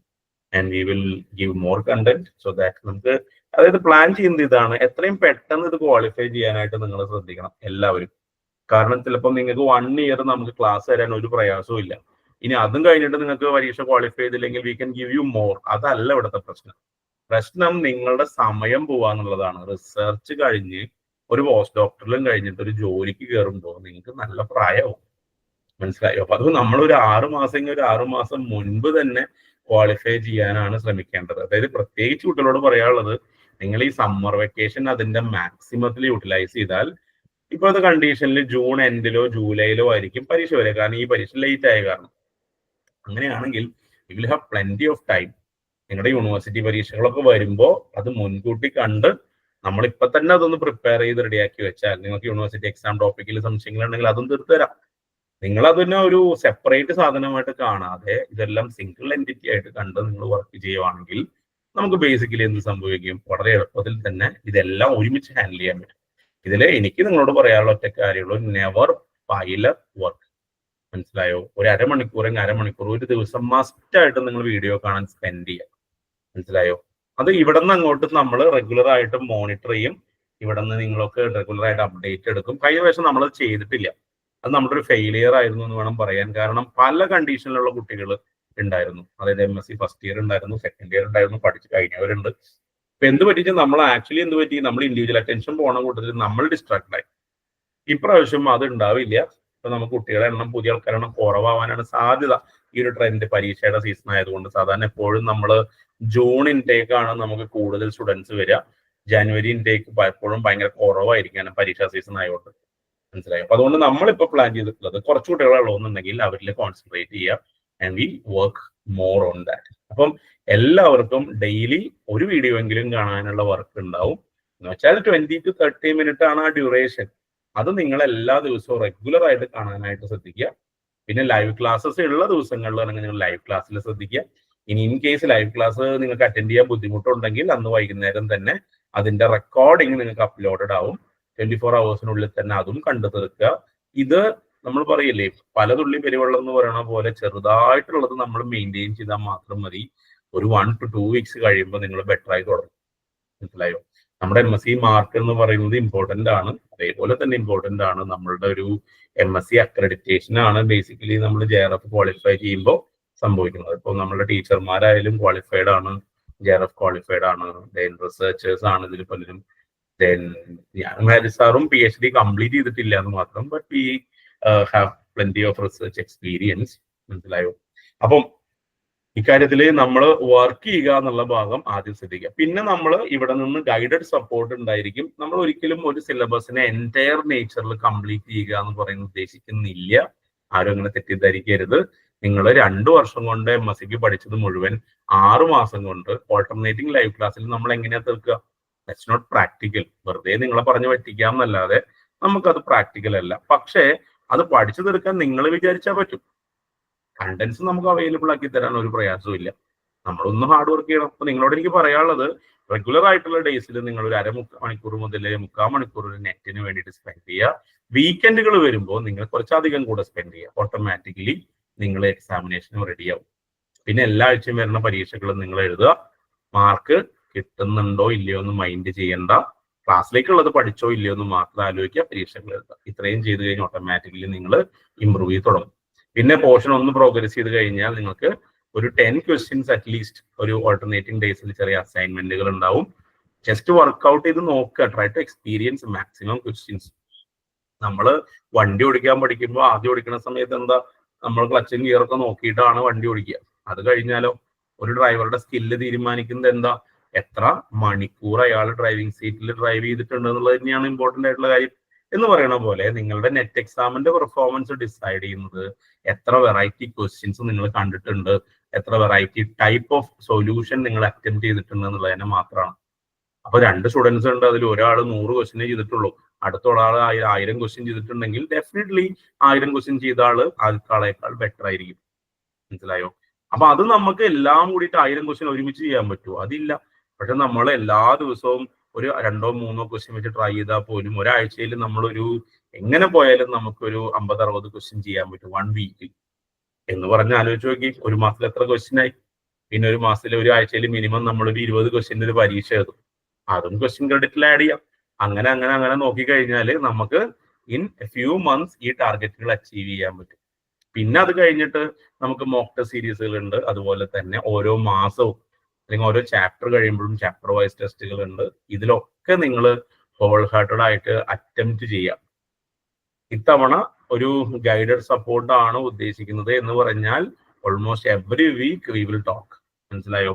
and we will give more content so that നമുക്ക് അതായത് പ്ലാൻ ചെയ്യുന്നത് ഇതാണ്, എത്രയും പെട്ടെന്ന് ഇത് ക്വാളിഫൈ ചെയ്യാനായിട്ട് നിങ്ങൾ ശ്രദ്ധിക്കണം എല്ലാവരും. കാരണം ചിലപ്പോൾ നിങ്ങൾക്ക് 1 ഇയർ നമുക്ക് ക്ലാസ് തരാൻ ഒരു പ്രയാസവും ഇല്ല. ഇനി അതും കഴിഞ്ഞിട്ട് നിങ്ങൾക്ക് പരീക്ഷ ക്വാളിഫൈ ചെയ്തില്ലെങ്കിൽ we can give you more. അതല്ല ഇവിടുത്തെ പ്രശ്നം. പ്രശ്നം നിങ്ങളുടെ സമയം പോവാന്നുള്ളതാണ്. റിസർച്ച് കഴിഞ്ഞ് ഒരു പോസ്റ്റ് ഡോക്ടറിലും കഴിഞ്ഞിട്ട് ഒരു ജോലിക്ക് കയറുമ്പോൾ നിങ്ങൾക്ക് നല്ല പ്രായമാവും. മനസ്സിലായോ? അപ്പൊ അത് നമ്മളൊരു 6 മാസം 6 മാസം മുൻപ് തന്നെ ക്വാളിഫൈ ചെയ്യാനാണ് ശ്രമിക്കേണ്ടത്. അതായത് പ്രത്യേകിച്ച് കുട്ടികളോട് പറയാനുള്ളത്, നിങ്ങൾ ഈ സമ്മർ വെക്കേഷൻ അതിന്റെ മാക്സിമത്തിൽ യൂട്ടിലൈസ് ചെയ്താൽ ഇപ്പോഴത്തെ കണ്ടീഷനിൽ ജൂൺ എൻഡിലോ ജൂലൈയിലോ ആയിരിക്കും പരീക്ഷ വരിക. കാരണം ഈ പരീക്ഷ ലേറ്റ് ആയ കാരണം. അങ്ങനെയാണെങ്കിൽ you will have plenty of time. നിങ്ങളുടെ യൂണിവേഴ്സിറ്റി പരീക്ഷകളൊക്കെ വരുമ്പോൾ അത് മുൻകൂട്ടി കണ്ട് നമ്മളിപ്പോ തന്നെ അതൊന്ന് പ്രിപ്പയർ ചെയ്ത് റെഡിയാക്കി വെച്ചാൽ നിങ്ങൾക്ക് യൂണിവേഴ്സിറ്റി എക്സാം ടോപ്പിക്കിൽ സംശയങ്ങളുണ്ടെങ്കിൽ അതും തീർത്തു തരാം. നിങ്ങൾ അതിനെ ഒരു സെപ്പറേറ്റ് സാധനമായിട്ട് കാണാതെ ഇതെല്ലാം സിംഗിൾ എൻറ്റിറ്റി ആയിട്ട് കണ്ട് നിങ്ങൾ വർക്ക് ചെയ്യുവാണെങ്കിൽ നമുക്ക് ബേസിക്കലി എന്ത് സംഭവിക്കും, വളരെ എളുപ്പത്തിൽ തന്നെ ഇതെല്ലാം ഒരുമിച്ച് ഹാൻഡിൽ ചെയ്യാൻ പറ്റും. ഇതിൽ എനിക്ക് നിങ്ങളോട് പറയാനുള്ള ഒറ്റ കാര്യമുള്ളൂ, നെവർ പൈൽ വർക്ക്. മനസ്സിലായോ? ഒരു അരമണിക്കൂർ ഒരു ദിവസം മസ്റ്റ് ആയിട്ട് നിങ്ങൾ വീഡിയോ കാണാൻ സ്പെൻഡ് ചെയ്യാം. മനസ്സിലായോ? അത് ഇവിടെ നിന്ന് അങ്ങോട്ട് നമ്മൾ റെഗുലർ ആയിട്ട് മോണിറ്റർ ചെയ്യും. ഇവിടെ നിന്ന് നിങ്ങളൊക്കെ റെഗുലർ ആയിട്ട് അപ്ഡേറ്റ് എടുക്കും. കഴിഞ്ഞ പ്രാവശ്യം നമ്മളത് ചെയ്തിട്ടില്ല. അത് നമ്മുടെ ഒരു ഫെയിലിയർ ആയിരുന്നു എന്ന് വേണം പറയാൻ. കാരണം പല കണ്ടീഷനിലുള്ള കുട്ടികൾ ഉണ്ടായിരുന്നു. അതായത് MSc ഫസ്റ്റ് ഇയർ ഉണ്ടായിരുന്നു, സെക്കൻഡ് ഇയർ ഉണ്ടായിരുന്നു, പഠിച്ച് കഴിഞ്ഞവരുണ്ട്. ഇപ്പൊ എന്ത് പറ്റിച്ചാൽ നമ്മൾ ആക്ച്വലി എന്ത് പറ്റി, നമ്മൾ ഇൻഡിവിജ്വൽ അറ്റൻഷൻ പോണ കൂട്ടത്തിൽ നമ്മൾ ഡിസ്ട്രാക്ട് ആയി. ഇപ്രാവശ്യം അത് ഉണ്ടാവില്ല. ഇപ്പൊ നമുക്ക് കുട്ടികളുടെ എണ്ണം, പുതിയ ആൾക്കാരുടെ എണ്ണം കുറവാവാനാണ് സാധ്യത. ഈ ഒരു ട്രെൻഡ് പരീക്ഷയുടെ സീസൺ ആയതുകൊണ്ട് സാധാരണ എപ്പോഴും നമ്മൾ ജൂൺ ഇൻടേക്ക് ആണ് നമുക്ക് കൂടുതൽ സ്റ്റുഡൻസ് വരിക. ജനുവരി ഇൻടേക്ക് പലപ്പോഴും ഭയങ്കര കുറവായിരിക്കും പരീക്ഷാ സീസൺ ആയതുകൊണ്ട്. മനസ്സിലായോ? അപ്പൊ അതുകൊണ്ട് നമ്മളിപ്പോ പ്ലാൻ ചെയ്തിട്ടുള്ളത് കുറച്ച് കുട്ടികളുള്ളതെന്നുണ്ടെങ്കിൽ അവരിൽ കോൺസെൻട്രേറ്റ് ചെയ്യുക and we work more on that. അപ്പം എല്ലാവർക്കും ഡെയിലി ഒരു വീഡിയോ എങ്കിലും കാണാനുള്ള വർക്ക് ഉണ്ടാവും. എന്ന് വെച്ചാൽ 20 to 30 മിനിറ്റ് ആണ് ആ ഡ്യൂറേഷൻ. അത് നിങ്ങൾ എല്ലാ ദിവസവും റെഗുലർ ആയിട്ട് കാണാനായിട്ട് ശ്രദ്ധിക്കുക. പിന്നെ ലൈവ് ക്ലാസ്സസ് ഉള്ള ദിവസങ്ങളിലാണെങ്കിൽ നിങ്ങൾ ലൈവ് ക്ലാസ്സിൽ ശ്രദ്ധിക്കുക. ഇനി ഇൻ കേസ് ലൈവ് ക്ലാസ് നിങ്ങൾക്ക് അറ്റൻഡ് ചെയ്യാൻ ബുദ്ധിമുട്ടുണ്ടെങ്കിൽ അന്ന് വൈകുന്നേരം തന്നെ അതിന്റെ റെക്കോർഡിങ് നിങ്ങൾക്ക് അപ്ലോഡഡ് ആവും. 24 hours തന്നെ അതും കണ്ടു തീർക്കുക. ഇത് നമ്മൾ പറയില്ലേ, പലതുള്ളി പെരുവെള്ളം എന്ന് പറയുന്ന പോലെ ചെറുതായിട്ടുള്ളത് നമ്മൾ മെയിൻറ്റെയിൻ ചെയ്താൽ മാത്രം മതി. ഒരു 1 to 2 weeks കഴിയുമ്പോൾ നിങ്ങൾ ബെറ്റർ ആയി തുടങ്ങും. മനസ്സിലായോ? നമ്മുടെ MSc മാർക്ക് എന്ന് പറയുന്നത് ഇമ്പോർട്ടന്റ് ആണ്. അതേപോലെ തന്നെ ഇമ്പോർട്ടന്റ് ആണ് നമ്മളുടെ ഒരു MSc അക്രഡിറ്റേഷൻ ആണ് ബേസിക്കലി നമ്മൾ JRF ക്വാളിഫൈ ചെയ്യുമ്പോൾ സംഭവിക്കുന്നത്. ഇപ്പോൾ നമ്മുടെ ടീച്ചർമാരായാലും ക്വാളിഫൈഡ് ആണ്, JRF ക്വാളിഫൈഡ് ആണ്, ദെൻ റിസർച്ചേഴ്സ് ആണ് ഇതിൽ പലരും. ദെൻ ഞാൻ സാറും PhD കംപ്ലീറ്റ് ചെയ്തിട്ടില്ല എന്ന് മാത്രം, but we have plenty of research experience. മനസ്സിലായോ? അപ്പം ഇക്കാര്യത്തിൽ നമ്മൾ വർക്ക് ചെയ്യുക എന്നുള്ള ഭാഗം ആദ്യം ശ്രദ്ധിക്കുക. പിന്നെ നമ്മൾ ഇവിടെ നിന്ന് ഗൈഡഡ് സപ്പോർട്ട് ഉണ്ടായിരിക്കും. നമ്മൾ ഒരിക്കലും ഒരു സിലബസിനെ എൻറ്റയർ നേച്ചറിൽ കംപ്ലീറ്റ് ചെയ്യുക എന്ന് പറയുന്നത് ഉദ്ദേശിക്കുന്നില്ല. ആരും അങ്ങനെ തെറ്റിദ്ധരിക്കരുത്. നിങ്ങൾ 2 വർഷം കൊണ്ട് MSc പഠിച്ചത് മുഴുവൻ 6 മാസം കൊണ്ട് ഓൾട്ടർനേറ്റിംഗ് ലൈവ് ക്ലാസ്സിൽ നമ്മൾ എങ്ങനെയാ തീർക്കുക? That's not practical. വെറുതെ നിങ്ങളെ പറഞ്ഞു പറ്റിക്കാം എന്നല്ലാതെ നമുക്കത് പ്രാക്ടിക്കൽ അല്ല. പക്ഷേ അത് പഠിച്ചു തീർക്കാൻ നിങ്ങൾ വിചാരിച്ചാൽ പറ്റും. കണ്ടന്റ്സ് നമുക്ക് അവൈലബിൾ ആക്കി തരാൻ ഒരു പ്രയാസവും ഇല്ല. നമ്മളൊന്ന് ഹാർഡ് വർക്ക് ചെയ്യണം. അപ്പൊ നിങ്ങളോട് എനിക്ക് പറയാനുള്ളത്, റെഗുലർ ആയിട്ടുള്ള ഡേയ്സിൽ നിങ്ങൾ ഒരു 1/2 മണിക്കൂർ മുതൽ 3/4 മണിക്കൂർ നെറ്റിന് വേണ്ടിയിട്ട് സ്പെൻഡ് ചെയ്യുക. വീക്കെൻഡുകൾ വരുമ്പോൾ നിങ്ങൾ കുറച്ചധികം കൂടെ സ്പെൻഡ് ചെയ്യുക. ഓട്ടോമാറ്റിക്കലി നിങ്ങൾ എക്സാമിനേഷനും റെഡിയാവും. പിന്നെ എല്ലാ ആഴ്ചയും വരുന്ന പരീക്ഷകളും നിങ്ങൾ എഴുതുക. മാർക്ക് കിട്ടുന്നുണ്ടോ ഇല്ലയോ എന്ന് മൈൻഡ് ചെയ്യണ്ട. ക്ലാസ്സിലേക്കുള്ളത് പഠിച്ചോ ഇല്ലയോ എന്ന് മാത്രം ആലോചിക്കുക. പരീക്ഷകൾ എഴുതുക. ഇത്രയും ചെയ്ത് കഴിഞ്ഞാൽ ഓട്ടോമാറ്റിക്കലി നിങ്ങൾ ഇമ്പ്രൂവ് ചെയ്ത് തുടങ്ങും. പിന്നെ പോർഷൻ ഒന്ന് പ്രോഗ്രസ് ചെയ്ത് കഴിഞ്ഞാൽ നിങ്ങൾക്ക് ഒരു 10 questions അറ്റ്ലീസ്റ്റ് ഒരു ഓൾട്ടർനേറ്റിംഗ് ഡേയ്സിൽ ചെറിയ അസൈൻമെന്റുകൾ ഉണ്ടാവും. ജസ്റ്റ് വർക്ക്ഔട്ട് ചെയ്ത് നോക്കുക. Try to experience maximum questions. നമ്മൾ വണ്ടി ഓടിക്കാൻ പഠിക്കുമ്പോൾ ആദ്യം ഓടിക്കുന്ന സമയത്ത് എന്താ, നമ്മൾ ക്ലച്ചും ഗിയറൊക്കെ നോക്കിയിട്ടാണ് വണ്ടി ഓടിക്കുക. അത് കഴിഞ്ഞാലോ ഒരു ഡ്രൈവറുടെ സ്കില്ല് തീരുമാനിക്കുന്നത് എന്താ, എത്ര മണിക്കൂർ അയാൾ ഡ്രൈവിംഗ് സീറ്റിൽ ഡ്രൈവ് ചെയ്തിട്ടുണ്ട് എന്നുള്ളത് തന്നെയാണ് ഇമ്പോർട്ടന്റ് ആയിട്ടുള്ള കാര്യം. എന്ന് പറയുന്ന പോലെ നിങ്ങളുടെ നെറ്റ് എക്സാമിന്റെ പെർഫോമൻസ് ഡിസൈഡ് ചെയ്യുന്നത് എത്ര വെറൈറ്റി ക്വസ്റ്റ്യൻസ് നിങ്ങൾ കണ്ടിട്ടുണ്ട്, എത്ര വെറൈറ്റി ടൈപ്പ് ഓഫ് സൊല്യൂഷൻ നിങ്ങൾ അറ്റംപ്റ്റ് ചെയ്തിട്ടുണ്ട് എന്നുള്ളതിനെ മാത്രമാണ്. അപ്പൊ 2 സ്റ്റുഡൻസ് ഉണ്ട്, അതിൽ ഒരാൾ 100 ക്വസ്റ്റ്യൻ ചെയ്തിട്ടുള്ളൂ, അടുത്ത ഒരാൾ 1000 ക്വസ്റ്റ്യൻ ചെയ്തിട്ടുണ്ടെങ്കിൽ ഡെഫിനറ്റ്ലി 1000 ക്വസ്റ്റ്യൻ ചെയ്ത ആള് ആൾക്കാളേക്കാൾ ബെറ്റർ ആയിരിക്കും. മനസ്സിലായോ? അപ്പൊ അത് നമുക്ക് എല്ലാം കൂടിയിട്ട് 1000 ക്വസ്റ്റ്യൻ ഒരുമിച്ച് ചെയ്യാൻ പറ്റുമോ? അതില്ല. പക്ഷെ നമ്മൾ എല്ലാ ദിവസവും ഒരു 2-3 ക്വസ്റ്റ്യൻ വെച്ച് ട്രൈ ചെയ്താൽ പോലും ഒരാഴ്ചയിൽ നമ്മളൊരു എങ്ങനെ പോയാലും നമുക്കൊരു 50-60 ക്വസ്റ്റ്യൻ ചെയ്യാൻ പറ്റും 1 വീക്കിൽ എന്ന് പറഞ്ഞ് ആലോചിച്ച് നോക്കി. ഒരു മാസത്തിൽ എത്ര ക്വസ്റ്റ്യൻ ആയി? പിന്നെ ഒരു മാസത്തിൽ ഒരു ആഴ്ചയിൽ മിനിമം നമ്മളൊരു 20 ക്വസ്റ്റ്യൻ്റെ ഒരു പരീക്ഷ എഴുതും. അതും ക്വസ്റ്റ്യൻ ക്രെഡിറ്റിൽ ആഡ് ചെയ്യാം. അങ്ങനെ നോക്കിക്കഴിഞ്ഞാൽ നമുക്ക് ഇൻ ഫ്യൂ മന്ത്സ് ഈ ടാർഗറ്റുകൾ അച്ചീവ് ചെയ്യാൻ പറ്റും. പിന്നെ അത് കഴിഞ്ഞിട്ട് നമുക്ക് മോക്ക് ടെസ്റ്റ് സീരീസുകൾ ഉണ്ട്. അതുപോലെ തന്നെ ഓരോ മാസവും അല്ലെങ്കിൽ ഓരോ ചാപ്റ്റർ കഴിയുമ്പോഴും ചാപ്റ്റർ വൈസ് ടെസ്റ്റുകൾ ഉണ്ട്. ഇതിലൊക്കെ നിങ്ങൾ ഹോൾ ഹാർട്ടഡ് ആയിട്ട് അറ്റംപ്റ്റ് ചെയ്യാം. ഇത്തവണ ഒരു ഗൈഡഡ് സപ്പോർട്ടാണ് ഉദ്ദേശിക്കുന്നത് എന്ന് പറഞ്ഞാൽ almost every week we will talk. മനസ്സിലായോ?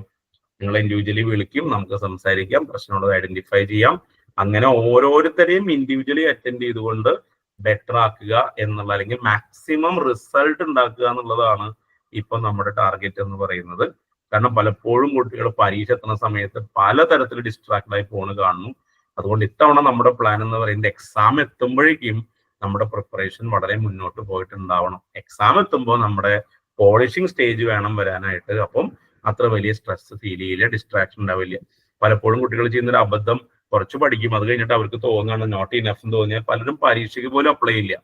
നിങ്ങൾ ഇൻഡിവിജ്വലി വിളിക്കും, നമുക്ക് സംസാരിക്കാം, പ്രശ്നമുള്ളത് ഐഡന്റിഫൈ ചെയ്യാം. അങ്ങനെ ഓരോരുത്തരെയും ഇൻഡിവിജ്വലി അറ്റൻഡ് ചെയ്തുകൊണ്ട് ബെറ്റർ ആക്കുക എന്നുള്ള, അല്ലെങ്കിൽ മാക്സിമം റിസൾട്ട് ഉണ്ടാക്കുക എന്നുള്ളതാണ് ഇപ്പൊ നമ്മുടെ ടാർഗറ്റ് എന്ന് പറയുന്നത്. കാരണം പലപ്പോഴും കുട്ടികൾ പരീക്ഷ എത്തുന്ന സമയത്ത് പലതരത്തിൽ ഡിസ്ട്രാക്ട് ആയി ഫോണ് കാണുന്നു. അതുകൊണ്ട് ഇത്തവണ നമ്മുടെ പ്ലാൻ എന്ന് പറയുന്നത് എക്സാം എത്തുമ്പോഴേക്കും നമ്മുടെ പ്രിപ്പറേഷൻ വളരെ മുന്നോട്ട് പോയിട്ടുണ്ടാവണം. എക്സാം എത്തുമ്പോൾ നമ്മുടെ പോളിഷിംഗ് സ്റ്റേജ് വേണം വരാനായിട്ട്. അപ്പം അത്ര വലിയ സ്ട്രെസ് ഫീൽ ചെയ്യില്ല, ഡിസ്ട്രാക്ഷൻ ഉണ്ടാവില്ല. പലപ്പോഴും കുട്ടികൾ ചെയ്യുന്നൊരു അബദ്ധം, കുറച്ച് പഠിക്കും, അത് കഴിഞ്ഞിട്ട് അവർക്ക് തോന്നുകയാണ് നോട്ട് ഇനഫ് എന്ന് തോന്നിയാൽ പലരും പരീക്ഷയ്ക്ക് പോലും അപ്ലൈ ചെയ്യില്ല,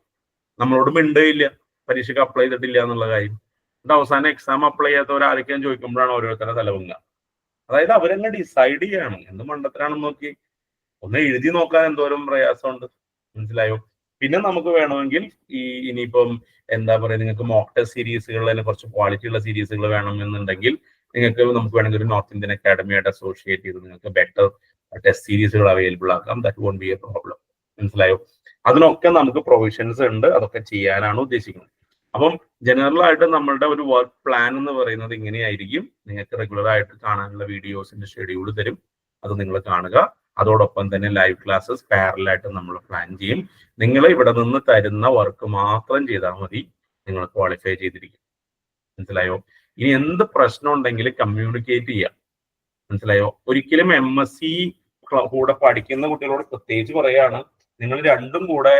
നമ്മളോട് മിണ്ടുകയില്ല പരീക്ഷയ്ക്ക് അപ്ലൈ ചെയ്തിട്ടില്ല എന്നുള്ള കാര്യം. എന്നിട്ട് അവസാനം എക്സാം അപ്ലൈ ചെയ്യാത്തവർ ആരൊക്കെയും ചോദിക്കുമ്പോഴാണ് ഓരോരുത്തരുടെ തലവങ്ങുക. അതായത് അവരെന്നെ ഡിസൈഡ് ചെയ്യണം എന്ത് മണ്ടത്തിലാണെന്ന് നോക്കി. ഒന്ന് എഴുതി നോക്കാൻ എന്തോരം പ്രയാസമുണ്ട്. മനസ്സിലായോ? പിന്നെ നമുക്ക് വേണമെങ്കിൽ ഇനിയിപ്പം എന്താ പറയുക, നിങ്ങൾക്ക് മോക്ക് ടെസ്റ്റ് സീരീസുകളിൽ തന്നെ കുറച്ച് ക്വാളിറ്റി ഉള്ള സീരീസുകൾ വേണമെന്നുണ്ടെങ്കിൽ നമുക്ക് വേണമെങ്കിൽ ഒരു നോർത്ത് ഇന്ത്യൻ അക്കാഡമിയായിട്ട് അസോസിയേറ്റ് ചെയ്ത് നിങ്ങൾക്ക് ബെറ്റർ ടെസ്റ്റ് സീരീസുകൾ അവൈലബിൾ ആക്കാം. That won't be a problem. മനസ്സിലായോ? അതിനൊക്കെ നമുക്ക് പ്രൊവിഷൻസ് ഉണ്ട്, അതൊക്കെ ചെയ്യാനാണ് ഉദ്ദേശിക്കുന്നത്. അപ്പം ജനറൽ ആയിട്ട് നമ്മളുടെ ഒരു വർക്ക് പ്ലാൻ എന്ന് പറയുന്നത് ഇങ്ങനെയായിരിക്കും. നിങ്ങൾക്ക് റെഗുലർ ആയിട്ട് കാണാനുള്ള വീഡിയോസിന്റെ ഷെഡ്യൂൾ തരും, അത് നിങ്ങൾ കാണുക. അതോടൊപ്പം തന്നെ ലൈവ് ക്ലാസ്സസ് പാരലായിട്ട് നമ്മൾ പ്ലാൻ ചെയ്യും. നിങ്ങൾ ഇവിടെ നിന്ന് തരുന്ന വർക്ക് മാത്രം ചെയ്താൽ മതി, നിങ്ങൾ ക്വാളിഫൈ ചെയ്തിരിക്കും. മനസ്സിലായോ? ഇനി എന്ത് പ്രശ്നം ഉണ്ടെങ്കിലും കമ്മ്യൂണിക്കേറ്റ് ചെയ്യാം. മനസ്സിലായോ? ഒരിക്കലും MSc കൂടെ പഠിക്കുന്ന കുട്ടികളോട് പ്രത്യേകിച്ച് പറയാണ്, നിങ്ങൾ രണ്ടും കൂടെ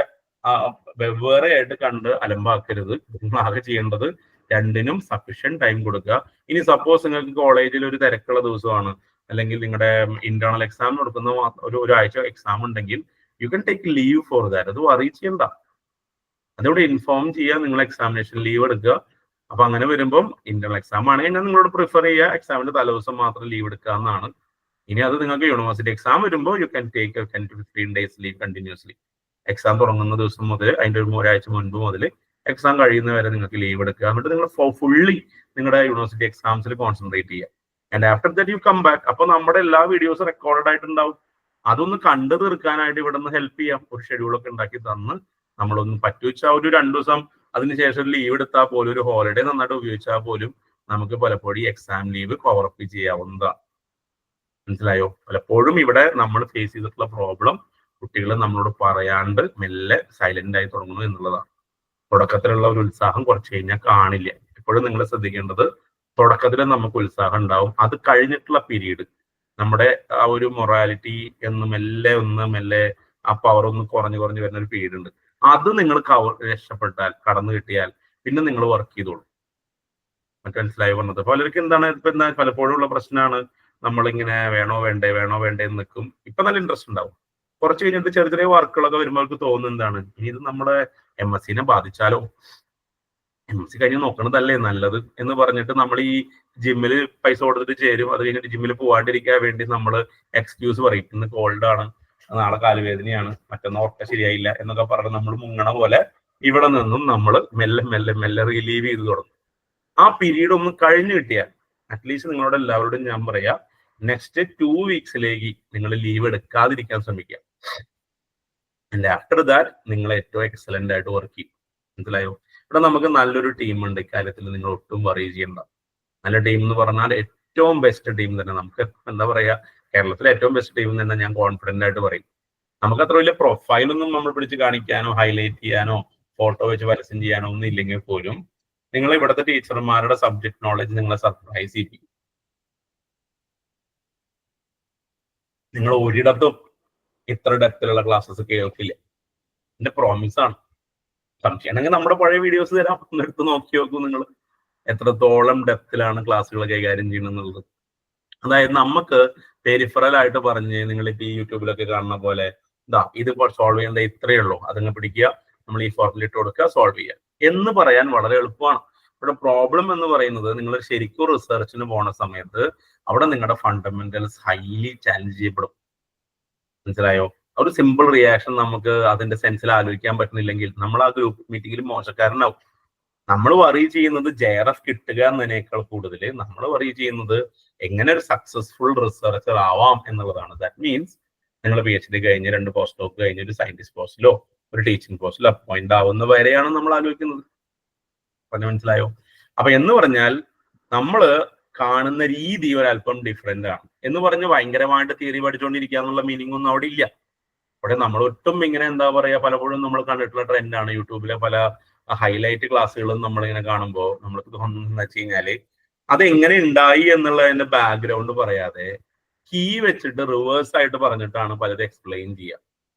വെവ്വേറെ ആയിട്ട് കണ്ട് അലമ്പാക്കരുത്. നിങ്ങൾ ആകെ ചെയ്യേണ്ടത് രണ്ടിനും സഫീഷ്യന്റ് ടൈം കൊടുക്കുക. ഇനി സപ്പോസ് നിങ്ങൾക്ക് കോളേജിൽ ഒരു തിരക്കുള്ള ദിവസമാണ്, അല്ലെങ്കിൽ നിങ്ങളുടെ ഇന്റേണൽ എക്സാം കൊടുക്കുന്ന ഒരാഴ്ച എക്സാം ഉണ്ടെങ്കിൽ you can take leave for that. അത് അറിയിച്ചേണ്ട, അതോടെ ഇൻഫോം ചെയ്യുക, നിങ്ങൾ എക്സാമിനേഷൻ ലീവ് എടുക്കുക. അപ്പൊ അങ്ങനെ വരുമ്പം ഇന്റേണൽ എക്സാം ആണെങ്കിൽ ഞാൻ നിങ്ങളോട് പ്രിഫർ ചെയ്യുക ഒരാഴ്ചന്റെ തലേദിവസം മാത്രം ലീവ് എടുക്കുക എന്നാണ്. ഇനി അത് നിങ്ങൾക്ക് യൂണിവേഴ്സിറ്റി എക്സാം വരുമ്പോൾ you can take 10 to 15 days leave continuously. Exam തുടങ്ങുന്ന ദിവസം മുതൽ അതിന്റെ ഒരാഴ്ച മുൻപ് മുതൽ എക്സാം കഴിയുന്നവരെ നിങ്ങൾക്ക് ലീവ് എടുക്കുക. എന്നിട്ട് നിങ്ങൾ ഫുള്ളി നിങ്ങളുടെ യൂണിവേഴ്സിറ്റി എക്സാംസിൽ കോൺസെൻട്രേറ്റ് ചെയ്യുക. And after that you come back. അപ്പൊ നമ്മുടെ എല്ലാ വീഡിയോസും റെക്കോർഡഡ് ആയിട്ടുണ്ടാവും. അതൊന്ന് കണ്ടു തീർക്കാനായിട്ട് ഇവിടെ നിന്ന് ഹെൽപ്പ് ചെയ്യാം. ഒരു ഷെഡ്യൂളൊക്കെ ഉണ്ടാക്കി തന്ന് നമ്മളൊന്ന് പറ്റുവെച്ചാൽ ഒരു 2 ദിവസം അതിനുശേഷം ലീവ് എടുത്താൽ പോലും, ഒരു ഹോളിഡേ നന്നായിട്ട് ഉപയോഗിച്ചാൽ പോലും നമുക്ക് പലപ്പോഴും എക്സാം ലീവ് കവറപ്പ് ചെയ്യാവുന്നതാണ്. മനസ്സിലായോ? പലപ്പോഴും ഇവിടെ നമ്മൾ ഫേസ് ചെയ്തിട്ടുള്ള പ്രോബ്ലം കുട്ടികൾ നമ്മളോട് പറയാണ്ട് മെല്ലെ സൈലന്റ് ആയി തുടങ്ങുന്നു എന്നുള്ളതാണ്. തുടക്കത്തിലുള്ള ഒരു ഉത്സാഹം കുറച്ച് കഴിഞ്ഞാൽ കാണില്ല. എപ്പോഴും നിങ്ങൾ ശ്രദ്ധിക്കേണ്ടത്, തുടക്കത്തിൽ നമുക്ക് ഉത്സാഹം ഉണ്ടാവും, അത് കഴിഞ്ഞിട്ടുള്ള പീരീഡ് നമ്മുടെ ആ ഒരു മൊറാലിറ്റി എന്ന് മെല്ലെ ആ പവർ ഒന്ന് കുറഞ്ഞു വരുന്ന ഒരു പീരീഡ് ഉണ്ട്. അത് നിങ്ങൾ രക്ഷപ്പെട്ടാൽ, കടന്നു കിട്ടിയാൽ പിന്നെ നിങ്ങൾ വർക്ക് ചെയ്തോളൂ. മനസ്സിലായി പറഞ്ഞത്? പലർക്കും എന്താണ് പലപ്പോഴും ഉള്ള പ്രശ്നമാണ്, നമ്മളിങ്ങനെ വേണോ വേണ്ടേ എന്ന് നിൽക്കും. ഇപ്പൊ നല്ല ഇൻട്രസ്റ്റ് ഉണ്ടാവും, കുറച്ച് കഴിഞ്ഞിട്ട് ചെറിയ വർക്കുകളൊക്കെ വരുമ്പോൾ തോന്നുന്നത് എന്താണ്, ഇനി ഇത് നമ്മുടെ MSc ബാധിച്ചാലോ, MSc കഴിഞ്ഞ് നോക്കണതല്ലേ നല്ലത് എന്ന് പറഞ്ഞിട്ട് നമ്മൾ ഈ ജിമ്മിൽ പൈസ കൊടുത്തിട്ട് ചേരും. അത് കഴിഞ്ഞിട്ട് ജിമ്മിൽ പോവാണ്ടിരിക്കാൻ വേണ്ടി നമ്മൾ എക്സ്ക്യൂസ് പറയും, ഇന്ന് കോൾഡ് ആണ്, നാളെ കാലുവേദനയാണ്, മറ്റൊന്ന് ഓർക്ക ശരിയായില്ല എന്നൊക്കെ പറഞ്ഞ് നമ്മൾ മുങ്ങണ പോലെ ഇവിടെ നിന്നും നമ്മൾ മെല്ലെ റിലീവ് ചെയ്ത് തുടങ്ങും. ആ പീരീഡ് ഒന്ന് കഴിഞ്ഞു കിട്ടിയാൽ അറ്റ്ലീസ്റ്റ് നിങ്ങളോട് എല്ലാവരോടും ഞാൻ പറയാം, നെക്സ്റ്റ് 2 വീക്സിലേക്ക് നിങ്ങൾ ലീവ് എടുക്കാതിരിക്കാൻ ശ്രമിക്കുക. ആൻഡ് ആഫ്റ്റർ ദാറ്റ് നിങ്ങൾ ഏറ്റവും എക്സലന്റ് ആയിട്ട് വർക്ക് ചെയ്യും. മനസ്സിലായോ? ഇവിടെ നമുക്ക് നല്ലൊരു ടീമുണ്ട്. ഇക്കാര്യത്തിൽ നിങ്ങൾ ഒട്ടും വറി ചെയ്യണ്ട. നല്ല ടീം എന്ന് പറഞ്ഞാൽ ഏറ്റവും ബെസ്റ്റ് ടീം തന്നെ. നമുക്ക് എന്താ പറയാ, കേരളത്തിലെ ഏറ്റവും ബെസ്റ്റ് ടീം തന്നെ ഞാൻ കോൺഫിഡന്റ് ആയിട്ട് പറയും. നമുക്ക് അത്ര വലിയ പ്രൊഫൈലൊന്നും നമ്മൾ പിടിച്ച് കാണിക്കാനോ ഹൈലൈറ്റ് ചെയ്യാനോ ഫോട്ടോ വെച്ച് പരസ്യം ചെയ്യാനോ ഒന്നും ഇല്ലെങ്കിൽ പോലും നിങ്ങൾ ഇവിടുത്തെ ടീച്ചർമാരുടെ സബ്ജക്ട് നോളജ് നിങ്ങളെ സർപ്രൈസ് ചെയ്യിപ്പിക്കും. നിങ്ങൾ ഒരിടത്തും ഇത്ര ഡെപ്തിലുള്ള ക്ലാസ്സസ് കേൾക്കില്ല. എന്റെ പ്രോമിസ് ആണ്. സംശയമാണെങ്കിൽ നമ്മുടെ പഴയ വീഡിയോസ് തരാം, എടുത്ത് നോക്കി നോക്കൂ നിങ്ങൾ എത്രത്തോളം ഡെപ്തിലാണ് ക്ലാസ്സുകൾ കൈകാര്യം ചെയ്യണമെന്നുള്ളത്. അതായത് നമുക്ക് പെരിഫറൽ ആയിട്ട് പറഞ്ഞ് നിങ്ങൾ ഇപ്പൊ ഈ യൂട്യൂബിലൊക്കെ കാണുന്ന പോലെ ഇത് സോൾവ് ചെയ്യേണ്ട ഇത്രയേ ഉള്ളൂ, അതങ്ങ് പിടിക്കുക, നമ്മൾ ഈ ഫോർമുല ഇട്ട് കൊടുക്കുക, സോൾവ് ചെയ്യുക എന്ന് പറയാൻ വളരെ എളുപ്പമാണ്. ഇവിടെ പ്രോബ്ലം എന്ന് പറയുന്നത് നിങ്ങൾ ശരിക്കും റിസർച്ചിന് പോണ സമയത്ത് അവിടെ നിങ്ങളുടെ ഫണ്ടമെന്റൽസ് ഹൈലി ചാലഞ്ച് ചെയ്യപ്പെടും. മനസ്സിലായോ? ഒരു സിമ്പിൾ റിയാക്ഷൻ നമുക്ക് അതിന്റെ സെൻസിൽ ആലോചിക്കാൻ പറ്റുന്നില്ലെങ്കിൽ നമ്മൾ ആ ഗ്രൂപ്പ് മീറ്റിംഗിൽ മോശക്കാരനാവും. നമ്മൾ വറി ചെയ്യുന്നത് JRF കിട്ടുക എന്നതിനേക്കാൾ കൂടുതൽ നമ്മൾ വറി ചെയ്യുന്നത് എങ്ങനെ ഒരു സക്സസ്ഫുൾ റിസർച്ചർ ആവാം എന്നുള്ളതാണ്. ദാറ്റ് മീൻസ് നിങ്ങൾ PhD കഴിഞ്ഞ് 2 പോസ്റ്റ് ഡോക്ക് കഴിഞ്ഞ് ഒരു സയന്റിസ്റ്റ് പോസ്റ്റിലോ ഒരു ടീച്ചിങ് പോസ്റ്റിലോ അപ്പോയിന്റ് ആവുന്ന വരെയാണ് നമ്മൾ ആലോചിക്കുന്നത്. പറഞ്ഞ മനസ്സിലായോ? അപ്പൊ എന്ന് പറഞ്ഞാൽ നമ്മൾ കാണുന്ന രീതി ഒരല്പം ഡിഫറെന്റ് ആണ് എന്ന് പറഞ്ഞ് ഭയങ്കരമായിട്ട് തിയറി പഠിച്ചുകൊണ്ടിരിക്കുക എന്നുള്ള മീനിങ് ഒന്നും അവിടെ ഇല്ല. അവിടെ നമ്മൾ ഒട്ടും ഇങ്ങനെ എന്താ പറയാ, പലപ്പോഴും നമ്മൾ കണ്ടിട്ടുള്ള ട്രെൻഡാണ് യൂട്യൂബിലെ പല ഹൈലൈറ്റ് ക്ലാസ്സുകളും നമ്മളിങ്ങനെ കാണുമ്പോൾ നമ്മൾക്ക് തോന്നുന്നത് വെച്ച് കഴിഞ്ഞാല് അത് എങ്ങനെ ഉണ്ടായി എന്നുള്ളതിന്റെ ബാക്ക്ഗ്രൗണ്ട് പറയാതെ കീ വെച്ചിട്ട് റിവേഴ്സ് ആയിട്ട് പറഞ്ഞിട്ടാണ് പലരും എക്സ്പ്ലെയിൻ ചെയ്യുക.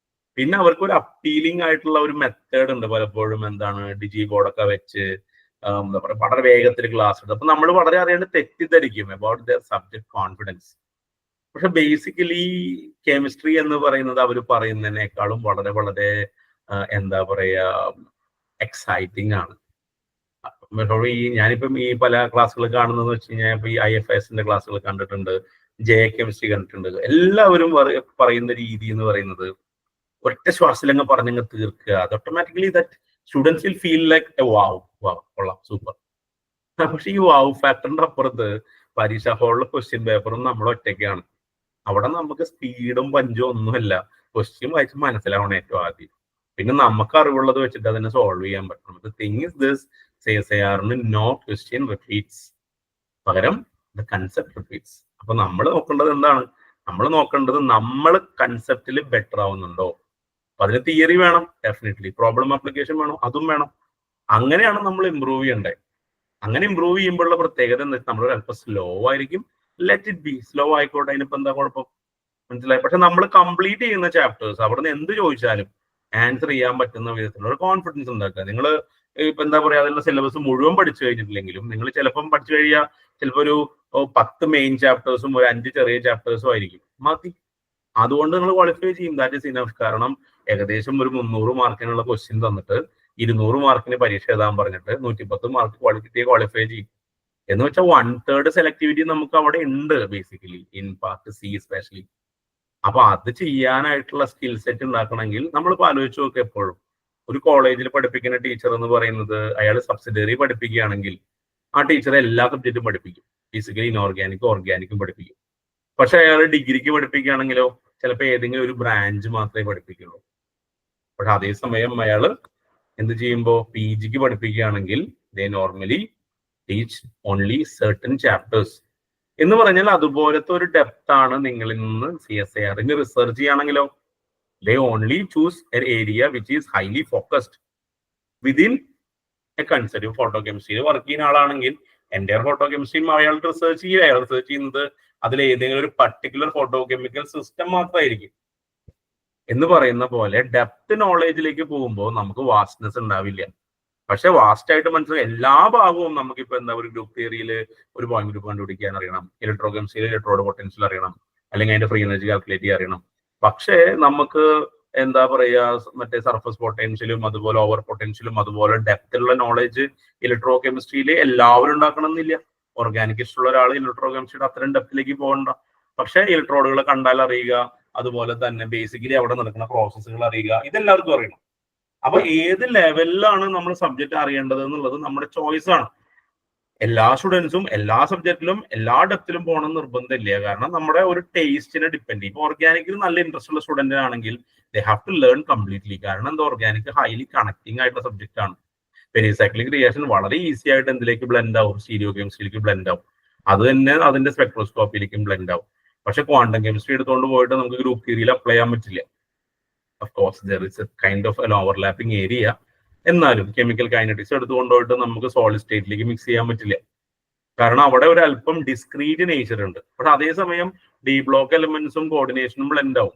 പിന്നെ അവർക്ക് ഒരു അപ്പീലിംഗ് ആയിട്ടുള്ള ഒരു മെത്തേഡ് ഉണ്ട് പലപ്പോഴും, എന്താണ് ഡിജി ബോർഡൊക്കെ വെച്ച് എന്താ പറയുക വളരെ വേഗത്തിൽ ക്ലാസ് എടുത്ത്. അപ്പൊ നമ്മൾ വളരെ അറിയാണ്ട് തെറ്റിദ്ധരിക്കും അബൌട്ട് ദർ സബ്ജക്ട് കോൺഫിഡൻസ്. പക്ഷെ ബേസിക്കലി കെമിസ്ട്രി എന്ന് പറയുന്നത് അവർ പറയുന്നതിനേക്കാളും വളരെ വളരെ എന്താ പറയാ എക്സൈറ്റിംഗ് ആണ്. ഞാനിപ്പം ഈ പല ക്ലാസ്സുകൾ കാണുന്നതെന്ന് വെച്ച് കഴിഞ്ഞാൽ ഇപ്പൊ ഈ IFSന്റെ ക്ലാസ്സുകൾ കണ്ടിട്ടുണ്ട്, കെമിസ്ട്രി കണ്ടിട്ടുണ്ട്. എല്ലാവരും പറയുന്ന രീതി എന്ന് പറയുന്നത് ഒറ്റ ശ്വാസത്തിലങ്ങ് പറഞ്ഞങ്ങ് തീർക്കുക. അത് automatically that students will feel like a wow കൊള്ളാം സൂപ്പർ. പക്ഷെ ഈ വാവ് ഫാക്ടറിന്റെ അപ്പുറത്ത് പരീക്ഷാ ഹാളിലെ ക്വസ്റ്റ്യൻ പേപ്പറും നമ്മൾ ഒറ്റയ്ക്കാണ്. അവിടെ നമുക്ക് സ്പീഡും പഞ്ചും ഒന്നുമല്ല, ക്വസ്റ്റ്യൻ വായിച്ച് മനസ്സിലാവണം ഏറ്റവും ആദ്യം. പിന്നെ നമുക്ക് അറിവുള്ളത് വെച്ചിട്ട് അതിനെ സോൾവ് ചെയ്യാൻ പറ്റണം. ദ തിങ് ഇസ് ദിസ്, CSIR-ന് നോ ക്വസ്റ്റ്യൻ റിപ്പീറ്റ്സ്, പകരം ദ കൺസെപ്റ്റ് റിപ്പീറ്റ്സ്. അപ്പൊ നമ്മൾ നോക്കേണ്ടത് എന്താണ്? നമ്മൾ നോക്കേണ്ടത് നമ്മൾ കൺസെപ്റ്റിൽ ബെറ്റർ ആവുന്നുണ്ടോ. അപ്പൊ അതിന് തിയറി വേണം, ഡെഫിനറ്റ്ലി പ്രോബ്ലം ആപ്ലിക്കേഷൻ വേണം, അതും വേണം. അങ്ങനെയാണ് നമ്മൾ ഇമ്പ്രൂവ് ചെയ്യേണ്ടത്. അങ്ങനെ ഇമ്പ്രൂവ് ചെയ്യുമ്പോഴുള്ള പ്രത്യേകത എന്താ വെച്ചാൽ നമ്മൾ അല്പം സ്ലോ ആയിരിക്കും. ലെറ്റ് ഇറ്റ് ബി, സ്ലോ ആയിക്കോട്ടെ, അതിനിപ്പോ എന്താ കുഴപ്പം, മനസ്സിലായി? പക്ഷെ നമ്മൾ കംപ്ലീറ്റ് ചെയ്യുന്ന ചാപ്റ്റേഴ്സ് അവിടെ നിന്ന് എന്ത് ചോദിച്ചാലും ആൻസർ ചെയ്യാൻ പറ്റുന്ന വിധത്തിലുള്ള കോൺഫിഡൻസ് ഉണ്ടാക്കുക. നിങ്ങൾ ഇപ്പൊ എന്താ പറയാ, അതിലുള്ള സിലബസ് മുഴുവൻ പഠിച്ചു കഴിഞ്ഞിട്ടില്ലെങ്കിലും നിങ്ങൾ ചിലപ്പം പഠിച്ചു കഴിയാ ചിലപ്പോൾ ഒരു 10 മെയിൻ ചാപ്റ്റേഴ്സും ഒരു 5 ചെറിയ ചാപ്റ്റേഴ്സും ആയിരിക്കും, മതി. അതുകൊണ്ട് നിങ്ങൾ ക്വാളിഫൈ ചെയ്യും. That is enough. കാരണം ഏകദേശം ഒരു 300 മാർക്കിനുള്ള ക്വസ്റ്റ്യൻ തന്നിട്ട് 200 മാർക്കിന് പരീക്ഷ എഴുതാൻ പറഞ്ഞിട്ട് 110 മാർക്ക് ക്വാളിഫൈ ചെയ്യും. എന്ന് വെച്ചാൽ 1/3 സെലക്ടിവിറ്റി നമുക്ക് അവിടെ ഉണ്ട് basically in part C especially. അപ്പൊ അത് ചെയ്യാനായിട്ടുള്ള സ്കിൽ സെറ്റ് ഉണ്ടാക്കണമെങ്കിൽ നമ്മളിപ്പോ ആലോചിച്ച് നോക്കുക, എപ്പോഴും ഒരു കോളേജിൽ പഠിപ്പിക്കുന്ന ടീച്ചർ എന്ന് പറയുന്നത് അയാൾ സബ്സിഡറി പഠിപ്പിക്കുകയാണെങ്കിൽ ആ ടീച്ചർ എല്ലാ സബ്ജക്റ്റും പഠിപ്പിക്കും, ഫിസിക്കലി ഇൻഓർഗാനിക്കും ഓർഗാനിക്കും പഠിപ്പിക്കും. പക്ഷെ അയാൾ ഡിഗ്രിക്ക് പഠിപ്പിക്കുകയാണെങ്കിലോ ചിലപ്പോൾ ഏതെങ്കിലും ഒരു ബ്രാഞ്ച് മാത്രമേ പഠിപ്പിക്കുള്ളൂ. പക്ഷെ അതേസമയം അയാൾ എന്ത് ചെയ്യുമ്പോൾ PGക്ക് പഠിപ്പിക്കുകയാണെങ്കിൽ they normally teach only certain chapters. എന്ന് പറഞ്ഞാൽ അതുപോലത്തെ ഒരു ഡെപ്ത് ആണ് നിങ്ങളിൽ നിന്ന് CSIR-ന് റിസർച്ച് ചെയ്യുകയാണെങ്കിലോ they only choose an area which is highly focused within a concept. ഫോട്ടോകെമിസ്ട്രിയിൽ വർക്ക് ചെയ്യുന്ന ആളാണെങ്കിൽ എൻ്റെ ഫോട്ടോകെമിസ്ട്രിയും അയാൾ റിസർച്ച് ചെയ്യുക. അയാൾ റിസർച്ച് ചെയ്യുന്നത് അതിൽ ഏതെങ്കിലും ഒരു പർട്ടിക്കുലർ ഫോട്ടോകെമിക്കൽ സിസ്റ്റം മാത്രമായിരിക്കും. എന്ന് പറയുന്ന പോലെ ഡെപ്ത് നോളേജിലേക്ക് പോകുമ്പോൾ നമുക്ക് വാസ്റ്റ്നെസ് ഉണ്ടാവില്ല. പക്ഷെ വാസ്റ്റ് ആയിട്ട് മനസ്സിലായി എല്ലാ ഭാഗവും നമുക്കിപ്പോ എന്താ, ഒരു ഗ്രൂപ്പ് തിയറിയിൽ ഒരു പോയിന്റ് ഗ്രൂപ്പ് കണ്ടുപിടിക്കാൻ അറിയണം, ഇലക്ട്രോകെമിസ്ട്രിയിൽ ഇലക്ട്രോഡ് പൊട്ടൻഷ്യൽ അറിയണം, അല്ലെങ്കിൽ അതിന്റെ ഫ്രീ എനർജി കാൽക്കുലേറ്റ് ചെയ്യാൻ അറിയണം. പക്ഷേ നമുക്ക് എന്താ പറയാ, മറ്റേ സർഫസ് പൊട്ടൻഷ്യലും അതുപോലെ ഓവർ പൊട്ടൻഷ്യലും അതുപോലെ ഡെപ്തിലുള്ള നോളേജ് ഇലക്ട്രോ കെമിസ്ട്രിയിൽ എല്ലാവരും ഉണ്ടാക്കണം എന്നില്ല. ഓർഗാനിക് ഇഷ്ടമുള്ള ഒരാൾ ഇലക്ട്രോ കെമിസ്ട്രിയുടെ അത്രയും ഡെപ്തിലേക്ക് പോകണ്ട. പക്ഷെ ഇലക്ട്രോഡുകളെ കണ്ടാൽ അറിയുക, അതുപോലെ തന്നെ ബേസിക്കലി അവിടെ നടക്കുന്ന പ്രോസസ്സുകൾ അറിയുക, ഇതെല്ലാവർക്കും അറിയണം. അപ്പൊ ഏത് ലെവലിലാണ് നമ്മൾ സബ്ജക്റ്റ് അറിയേണ്ടത് എന്നുള്ളത് നമ്മുടെ ചോയ്സ് ആണ്. എല്ലാ സ്റ്റുഡൻസും എല്ലാ സബ്ജക്റ്റിലും എല്ലാ ഡെപ്തിലും പോകണം നിർബന്ധമില്ല. കാരണം നമ്മുടെ ഒരു ടേസ്റ്റിനെ ഡിപ്പെൻഡ് ചെയ്യും. ഇപ്പൊ ഓർഗാനിക്കിൽ നല്ല ഇൻട്രസ്റ്റ് ഉള്ള സ്റ്റുഡന്റ് ആണെങ്കിൽ they have to learn completely. കാരണം എന്താ, ഓർഗാനിക് ഹൈലി കണക്റ്റിംഗ് ആയിട്ടുള്ള സബ്ജക്റ്റ് ആണ്. പെരിസൈക്ലിക് റിയാക്ഷൻ വളരെ ഈസി ആയിട്ട് എന്തിലേക്ക് ബ്ലെൻഡ് ആവും, സ്റ്റീരിയോ കെമിസ്ട്രിയിലേക്ക് ബ്ലെൻഡ് ആവും. അത് തന്നെ അതിന്റെ സ്പെക്ട്രോസ്കോപ്പിയിലേക്കും ബ്ലെൻഡ് ആവും. പക്ഷെ ക്വാണ്ടം കെമിസ്ട്രി എടുത്തുകൊണ്ട് പോയിട്ട് നമുക്ക് ഗ്രൂപ്പ് തിയറിയിൽ അപ്ലൈ ചെയ്യാൻ പറ്റില്ല. Of course there is A kind of an overlapping area. എന്നാലും കെമിക്കൽ കൈനറ്റിക്സ് എടുത്തുകൊണ്ടുപോയിട്ട് നമുക്ക് സോളിഡ് സ്റ്റേറ്റിലേക്ക് മിക്സ് ചെയ്യാൻ പറ്റില്ല. കാരണം അവിടെ ഒരു അല്പം ഡിസ്ക്രീറ്റ് നേച്ചർ ഉണ്ട്. പക്ഷെ അതേസമയം ഡി ബ്ലോക്ക് എലമെന്റ്സും കോർഡിനേഷനും ബ്ലെൻഡ് ആവും.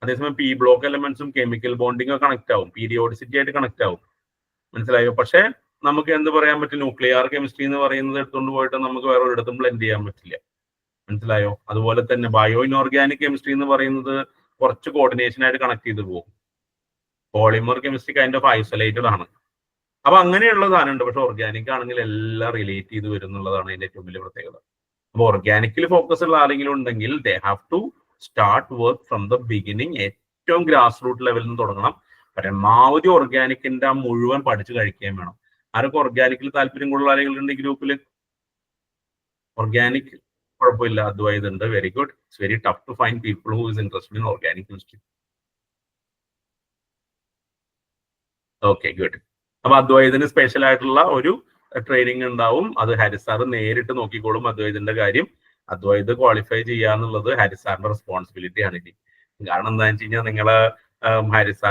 അതേസമയം പി ബ്ലോക്ക് എലമെന്റ്സും കെമിക്കൽ ബോണ്ടിങ് കണക്ട് ആവും, പീരിയോഡിസിറ്റി ആയിട്ട് കണക്ട് ആവും. മനസ്സിലായോ? പക്ഷെ നമുക്ക് എന്ത് പറയാൻ പറ്റും, ന്യൂക്ലിയർ കെമിസ്ട്രി എന്ന് പറയുന്നത് എടുത്തുകൊണ്ട് പോയിട്ട് നമുക്ക് വേറെ ഒരിടത്തും ബ്ലെൻഡ് ചെയ്യാൻ പറ്റില്ല. മനസ്സിലായോ? അതുപോലെ തന്നെ ബയോ ഇൻഓർഗാനിക് കെമിസ്ട്രി എന്ന് പറയുന്നത് കുറച്ച് കോർഡിനേഷൻ ആയിട്ട് കണക്ട് ചെയ്ത് പോകും. Polymer chemistry kind of isolated ആണ്. അപ്പൊ അങ്ങനെയുള്ള സാധനമുണ്ട്. പക്ഷെ ഓർഗാനിക് ആണെങ്കിൽ എല്ലാം റിലേറ്റ് ചെയ്ത് വരും എന്നുള്ളതാണ് അതിന്റെ ഏറ്റവും വലിയ പ്രത്യേകത. അപ്പൊ ഓർഗാനിക്കിൽ ഫോക്കസ് ഉള്ള ആരെങ്കിലും ഉണ്ടെങ്കിൽ they have to start work from the beginning. ഏറ്റവും ഗ്രാസ് റൂട്ട് ലെവലിൽ നിന്ന് തുടങ്ങണം. പരമാവധി ഓർഗാനിക്കിന്റെ ആ മുഴുവൻ പഠിച്ചു കഴിക്കുകയും വേണം. ആരൊക്കെ ഓർഗാനിക്കിൽ താല്പര്യം കൂടുതൽ ആരെങ്കിലും ഈ ഗ്രൂപ്പിൽ? ഓർഗാനിക് കുഴപ്പമില്ല, അദ്വൈത് ഉണ്ട്. Very good. It's very tough to find people who is interested in organic chemistry. Okay, good. അപ്പൊ അദ്വൈതിന് സ്പെഷ്യൽ ആയിട്ടുള്ള ഒരു ട്രെയിനിങ് ഉണ്ടാവും. അത് ഹാരിസ് സാർ നേരിട്ട് നോക്കിക്കോളും അദ്വൈതിന്റെ കാര്യം. അദ്വൈത് ക്വാളിഫൈ ചെയ്യാന്നുള്ളത് ഹാരിസ് സാറിന്റെ റെസ്പോൺസിബിലിറ്റി ആണ് ഇനി. കാരണം എന്താണെന്ന് വെച്ച് കഴിഞ്ഞാൽ നിങ്ങള് ഹാരിസ്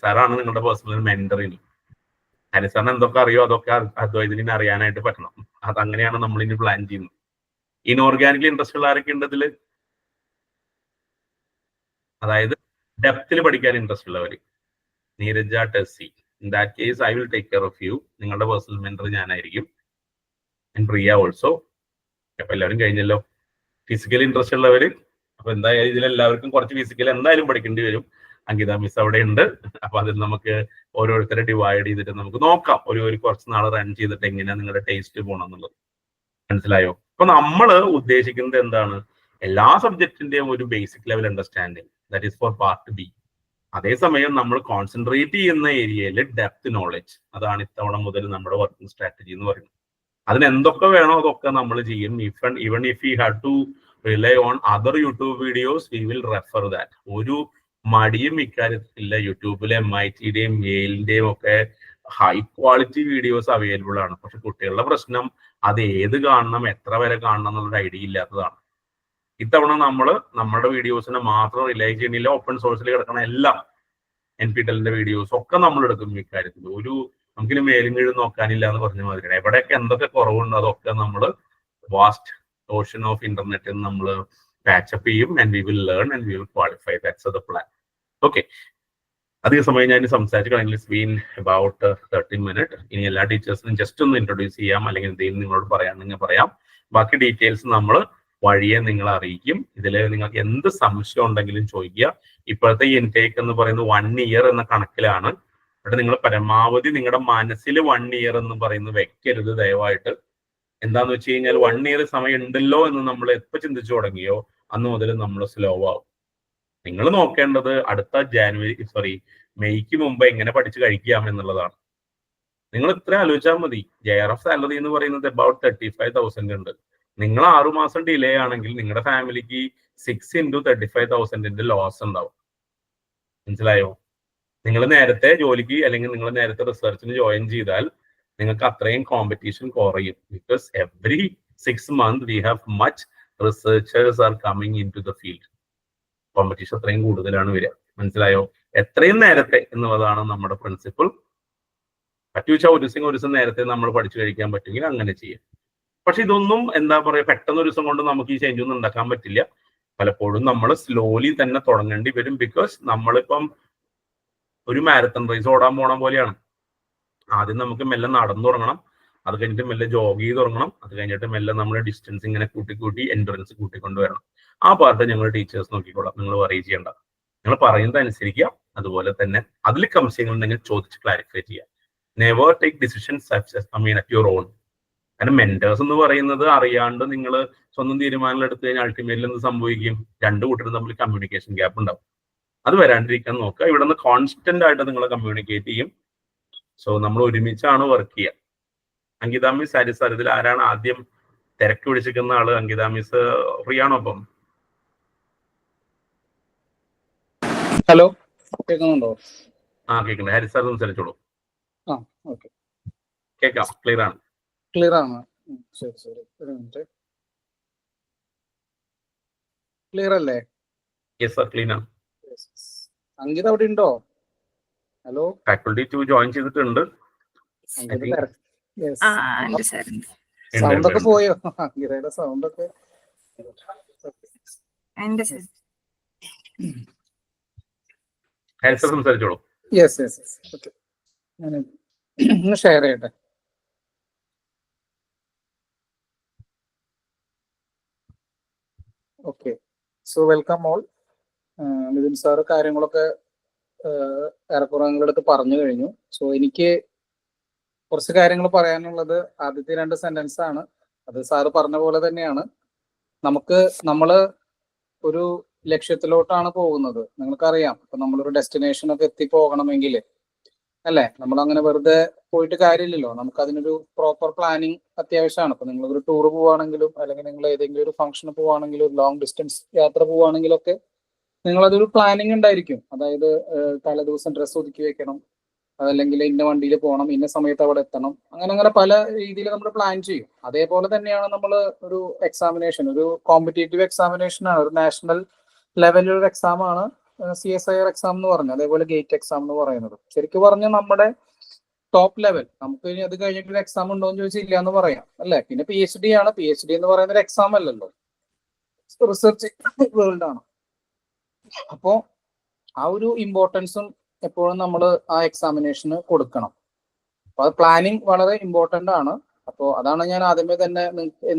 സാറാണ് നിങ്ങളുടെ പേഴ്സണൽ മെന്റർ. ഇനി ഹാരിസ് സാറിന് എന്തൊക്കെ അറിയോ അതൊക്കെ അദ്വൈതിന് അറിയാനായിട്ട് പറ്റണം. അതങ്ങനെയാണ് നമ്മൾ ഇനി പ്ലാൻ ചെയ്യുന്നത്. ഇൻഓർഗാനിക്കൽ ഇൻട്രസ്റ്റ് ഉള്ള ആരൊക്കെ ഉണ്ട് ഇതില്? അതായത് ഡെപ്തിൽ പഠിക്കാൻ ഇൻട്രസ്റ്റ് ഉള്ളവര്. Neeraja, Tessy. In that case I will take care of you. നിങ്ങളുടെ പേഴ്സണൽ മെന്റർ ഞാനായിരിക്കും. And Priya also. അപ്പൊ എല്ലാവരും കഴിഞ്ഞല്ലോ. ഫിസിക്കൽ ഇൻട്രസ്റ്റ് ഉള്ളവര്, അപ്പൊ എന്തായാലും ഇതിലെല്ലാവർക്കും കുറച്ച് ഫിസിക്കൽ എന്തായാലും പഠിക്കേണ്ടി വരും. അങ്കിത മിസ് അവിടെ ഉണ്ട്. അപ്പൊ അതിൽ നമുക്ക് ഓരോരുത്തരെ ഡിവൈഡ് ചെയ്തിട്ട് നമുക്ക് നോക്കാം. ഒരു കുറച്ച് നാൾ റൺ ചെയ്തിട്ട് എങ്ങനെയാ നിങ്ങളുടെ ടേസ്റ്റ് പോകണം എന്നുള്ളത്. മനസ്സിലായോ? അപ്പൊ നമ്മള് ഉദ്ദേശിക്കുന്നത് എന്താണ്? എല്ലാ സബ്ജക്റ്റിന്റെയും ഒരു basic level understanding. That is for part B. അതേസമയം നമ്മൾ കോൺസെൻട്രേറ്റ് ചെയ്യുന്ന ഏരിയയിൽ ഡെപ്ത് നോളജ്. അതാണ് ഇത്തവണ മുതൽ നമ്മുടെ വർക്കിംഗ് സ്ട്രാറ്റജി എന്ന് പറയുന്നത്. അതിന് എന്തൊക്കെ വേണോ അതൊക്കെ നമ്മൾ ചെയ്യും. Even if you have to rely on other YouTube videos we will refer that. ഒരു മടിയും ഇക്കാര്യത്തിലില്ല. യൂട്യൂബിലെ MIT-യുടെയും യെയിലിന്റെയും ഒക്കെ ഹൈ ക്വാളിറ്റി വീഡിയോസ് അവൈലബിൾ ആണ്. പക്ഷെ കുട്ടികളുടെ പ്രശ്നം അത് ഏത് കാണണം, എത്ര വരെ കാണണം എന്നുള്ളൊരു ഐഡിയ ഇല്ലാത്തതാണ്. ഇത്തവണ നമ്മൾ നമ്മുടെ വീഡിയോസിനെ മാത്രം റിലൈ ചെയ്യണില്ല. ഓപ്പൺ സോഴ്സിൽ കിടക്കുന്ന എല്ലാം NPTEL-ന്റെ വീഡിയോസ് ഒക്കെ നമ്മൾ എടുക്കും. ഇക്കാര്യത്തിൽ നമുക്കിനി മേലും കീഴും നോക്കാനില്ല എന്ന് പറഞ്ഞ മാതിരിയാണ്. എവിടെയൊക്കെ എന്തൊക്കെ കുറവുണ്ടോ അതൊക്കെ നമ്മൾ വാസ്റ്റ് ഓഷൻ ഓഫ് ഇന്റർനെറ്റിൽ നമ്മൾ പാച്ചപ്പ് ചെയ്യും. And we will learn and we will qualify. That's the plan. Okay, അധിക സമയം ഞാൻ സംസാരിച്ചു കഴിഞ്ഞാൽ ഇറ്റ്സ് ബീൻ അബൌട്ട് 30 മിനിറ്റ്. ഇനി എല്ലാ ടീച്ചേഴ്സിനും ജസ്റ്റ് ഒന്ന് ഇൻട്രൊഡ്യൂസ് ചെയ്യാം, അല്ലെങ്കിൽ എന്തെങ്കിലും നിങ്ങളോട് പറയാനുണ്ടെങ്കിൽ പറയാം. ബാക്കി ഡീറ്റെയിൽസ് നമ്മൾ വഴിയെ നിങ്ങളെ അറിയിക്കും. ഇതിൽ നിങ്ങൾക്ക് എന്ത് സംശയം ഉണ്ടെങ്കിലും ചോദിക്കുക. ഇപ്പോഴത്തെ ഇൻടേക്ക് എന്ന് പറയുന്നത് 1 ഇയർ എന്ന കണക്കിലാണ്. അവിടെ നിങ്ങൾ പരമാവധി നിങ്ങളുടെ മനസ്സിൽ 1 ഇയർ എന്ന് പറയുന്നത് വെക്കരുത് ദയവായിട്ട്. എന്താന്ന് വെച്ച് കഴിഞ്ഞാൽ 1 ഇയർ സമയം ഉണ്ടല്ലോ എന്ന് നമ്മൾ എപ്പോൾ ചിന്തിച്ചു തുടങ്ങിയോ അന്ന് മുതൽ നമ്മൾ സ്ലോ ആവും. നിങ്ങൾ നോക്കേണ്ടത് അടുത്ത മെയ്ക്ക് മുമ്പ് എങ്ങനെ പഠിച്ചു കഴിക്കാം എന്നുള്ളതാണ്. നിങ്ങൾ ഇത്ര ആലോചിച്ചാൽ മതി. JRF സാലറി എന്ന് പറയുന്നത് അബൌട്ട് 35,000 ഉണ്ട്. നിങ്ങൾ 6 മാസം ഡിലേ ആണെങ്കിൽ നിങ്ങളുടെ ഫാമിലിക്ക് 6 into 35,000 ലോസ് ഉണ്ടാവും. മനസ്സിലായോ? നിങ്ങൾ നേരത്തെ ജോലിക്ക് അല്ലെങ്കിൽ നിങ്ങൾ നേരത്തെ റിസർച്ചിന് ജോയിൻ ചെയ്താൽ നിങ്ങൾക്ക് അത്രയും കോമ്പറ്റീഷൻ കുറയും. Because every 6 months we have much researchers are coming in to the field. Competition അത്രയും കൂടുതലാണ് വരിക. മനസ്സിലായോ? എത്രയും നേരത്തെ എന്നുള്ളതാണ് നമ്മുടെ പ്രിൻസിപ്പിൾ. പറ്റുവെച്ചാൽ ഒരു ദിവസം നേരത്തെ നമ്മൾ പഠിച്ചു കഴിക്കാൻ പറ്റുമെങ്കിൽ അങ്ങനെ ചെയ്യാം. പക്ഷെ ഇതൊന്നും എന്താ പറയുക, പെട്ടെന്ന് ഒരു ദിവസം കൊണ്ട് നമുക്ക് ഈ ചേഞ്ച് ഒന്നും ഉണ്ടാക്കാൻ പറ്റില്ല. പലപ്പോഴും നമ്മൾ സ്ലോലി തന്നെ തുടങ്ങേണ്ടി വരും. ബിക്കോസ് നമ്മളിപ്പം ഒരു മാരത്തൺ റേസ് ഓടാൻ പോണ പോലെയാണ്. ആദ്യം നമുക്ക് മെല്ലെ നടന്നു തുടങ്ങണം. അത് കഴിഞ്ഞിട്ട് മെല്ലെ ജോഗ് ചെയ്ത് തുടങ്ങണം. അത് കഴിഞ്ഞിട്ട് മെല്ലെ നമ്മൾ ഡിസ്റ്റൻസ് ഇങ്ങനെ കൂട്ടി എൻഡുറൻസ് കൂട്ടിക്കൊണ്ടുവരണം. ആ പാർട്ട് ഞങ്ങൾ ടീച്ചേഴ്സ് നോക്കിക്കോളാം. നിങ്ങൾ വറി ചെയ്യേണ്ട. നിങ്ങൾ പറയുന്നത് അനുസരിക്കുക. അതുപോലെ തന്നെ അതിൽ സംശയങ്ങൾ ഉണ്ടെങ്കിൽ ചോദിച്ച് ക്ലാരിഫൈ ചെയ്യുക. Never take decisions at your own. കാരണം മെന്റേഴ്സ് എന്ന് പറയുന്നത് അറിയാണ്ട് നിങ്ങൾ സ്വന്തം തീരുമാനങ്ങൾ എടുത്തു കഴിഞ്ഞാൽ അൾട്ടിമേറ്റ്ലി എന്ത് സംഭവിക്കും? രണ്ടു കൂട്ടരും തമ്മിൽ കമ്മ്യൂണിക്കേഷൻ ഗ്യാപ്പ് ഉണ്ടാവും. അത് വരാണ്ടിരിക്കാൻ നോക്കുക. ഇവിടെ നിന്ന് കോൺസ്റ്റന്റ് ആയിട്ട് നിങ്ങൾ കമ്മ്യൂണിക്കേറ്റ് ചെയ്യും. സോ നമ്മൾ ഒരുമിച്ചാണ് വർക്ക് ചെയ്യുക. അങ്കിത മിസ്, ഹാരിസ് സാർ, ഇതിൽ ആരാണ് ആദ്യം തിരക്ക് പിടിച്ചിരിക്കുന്ന ആള്? അങ്കിത മിസ് ഫ്രീ ആണോ? അപ്പം ഹലോ, കേൾക്കുന്നുണ്ടോ? കേൾക്കുന്നുണ്ട്. ഹാരിസ് സാർ സംസാരിച്ചോളൂ. ഓക്കെ, കേൾക്കാം. ക്ലിയർ ആണ്. ക്ലിയർ ആണ്. ശരി, ഒരു മിനിറ്റ്. ക്ലിയർ അല്ലേ? യെസ് സർ, ക്ലീൻ ആണ്. അങ്കിത അവിടെ ഉണ്ടോ? ഹലോ, ഫാക്കൽറ്റി 2 ജോയിൻ ചെയ്തിട്ടുണ്ട്. സൗണ്ട് ഒക്കെ പോയോ? അങ്കിതയുടെ സൗണ്ട് ഒക്കെ ഹാരിസ് സാർ സംസാരിച്ചോളൂ. യെസ്. ഓക്കെ, ഞാൻ ഒന്ന് ഷെയർ ചെയ്യട്ടെ. Okay, so welcome all. Nitin sir കാര്യങ്ങളൊക്കെ ഏറെക്കുറെ നിങ്ങളുടെ അടുത്ത് പറഞ്ഞു കഴിഞ്ഞു. സോ എനിക്ക് കുറച്ച് കാര്യങ്ങൾ പറയാനുള്ളത് ആദ്യത്തെ 2 സെന്റൻസ് ആണ്. അത് സാറ് പറഞ്ഞ പോലെ തന്നെയാണ്. നമ്മള് ഒരു ലക്ഷ്യത്തിലോട്ടാണ് പോകുന്നത്. നിങ്ങൾക്കറിയാം, ഇപ്പൊ നമ്മളൊരു ഡെസ്റ്റിനേഷനൊക്കെ എത്തിപ്പോകണമെങ്കിൽ അല്ലേ, നമ്മൾ അങ്ങനെ വെറുതെ പോയിട്ട് കാര്യമില്ലല്ലോ. നമുക്ക് അതിനൊരു പ്രോപ്പർ പ്ലാനിങ് അത്യാവശ്യമാണ്. ഇപ്പൊ നിങ്ങളൊരു ടൂർ പോവുകയാണെങ്കിലും അല്ലെങ്കിൽ നിങ്ങൾ ഏതെങ്കിലും ഒരു ഫംഗ്ഷന് പോവുകയാണെങ്കിലും ഒരു ലോങ് ഡിസ്റ്റൻസ് യാത്ര പോവുകയാണെങ്കിലൊക്കെ നിങ്ങളതൊരു പ്ലാനിങ് ഉണ്ടായിരിക്കും. അതായത് തലേദിവസം ഡ്രസ്സ് ഒതുക്കി വെക്കണം, അതല്ലെങ്കിൽ ഇന്ന വണ്ടിയിൽ പോകണം, ഇന്ന സമയത്ത് അവിടെ എത്തണം, അങ്ങനെ പല രീതിയിൽ നമ്മൾ പ്ലാൻ ചെയ്യും. അതേപോലെ തന്നെയാണ് നമ്മൾ ഒരു എക്സാമിനേഷൻ, ഒരു കോമ്പറ്റേറ്റീവ് എക്സാമിനേഷൻ ആണ്, ഒരു നാഷണൽ ലെവലിലൊരു എക്സാം ആണ് CSIR എക്സാം എന്ന് പറഞ്ഞത്, അതേപോലെ ഗേറ്റ് എക്സാം എന്ന് പറയുന്നത്. ശരിക്കും പറഞ്ഞാൽ നമ്മുടെ ടോപ്പ് ലെവൽ. നമുക്ക് ഇനി അത് കഴിഞ്ഞിട്ട് ഒരു എക്സാം ഉണ്ടോ എന്ന് ചോദിച്ചാൽ ഇല്ല എന്ന് പറയാം, അല്ലെ? പിന്നെ PhD ആണ്. PhD എന്ന് പറയുന്ന ഒരു എക്സാം അല്ലല്ലോ, റിസർച്ച് വേൾഡ് ആണ്. അപ്പോ ആ ഒരു ഇമ്പോർട്ടൻസും എപ്പോഴും നമ്മൾ ആ എക്സാമിനേഷന് കൊടുക്കണം. അപ്പൊ അത് പ്ലാനിങ് വളരെ ഇമ്പോർട്ടന്റ് ആണ്. അപ്പോൾ അതാണ് ഞാൻ ആദ്യമേ തന്നെ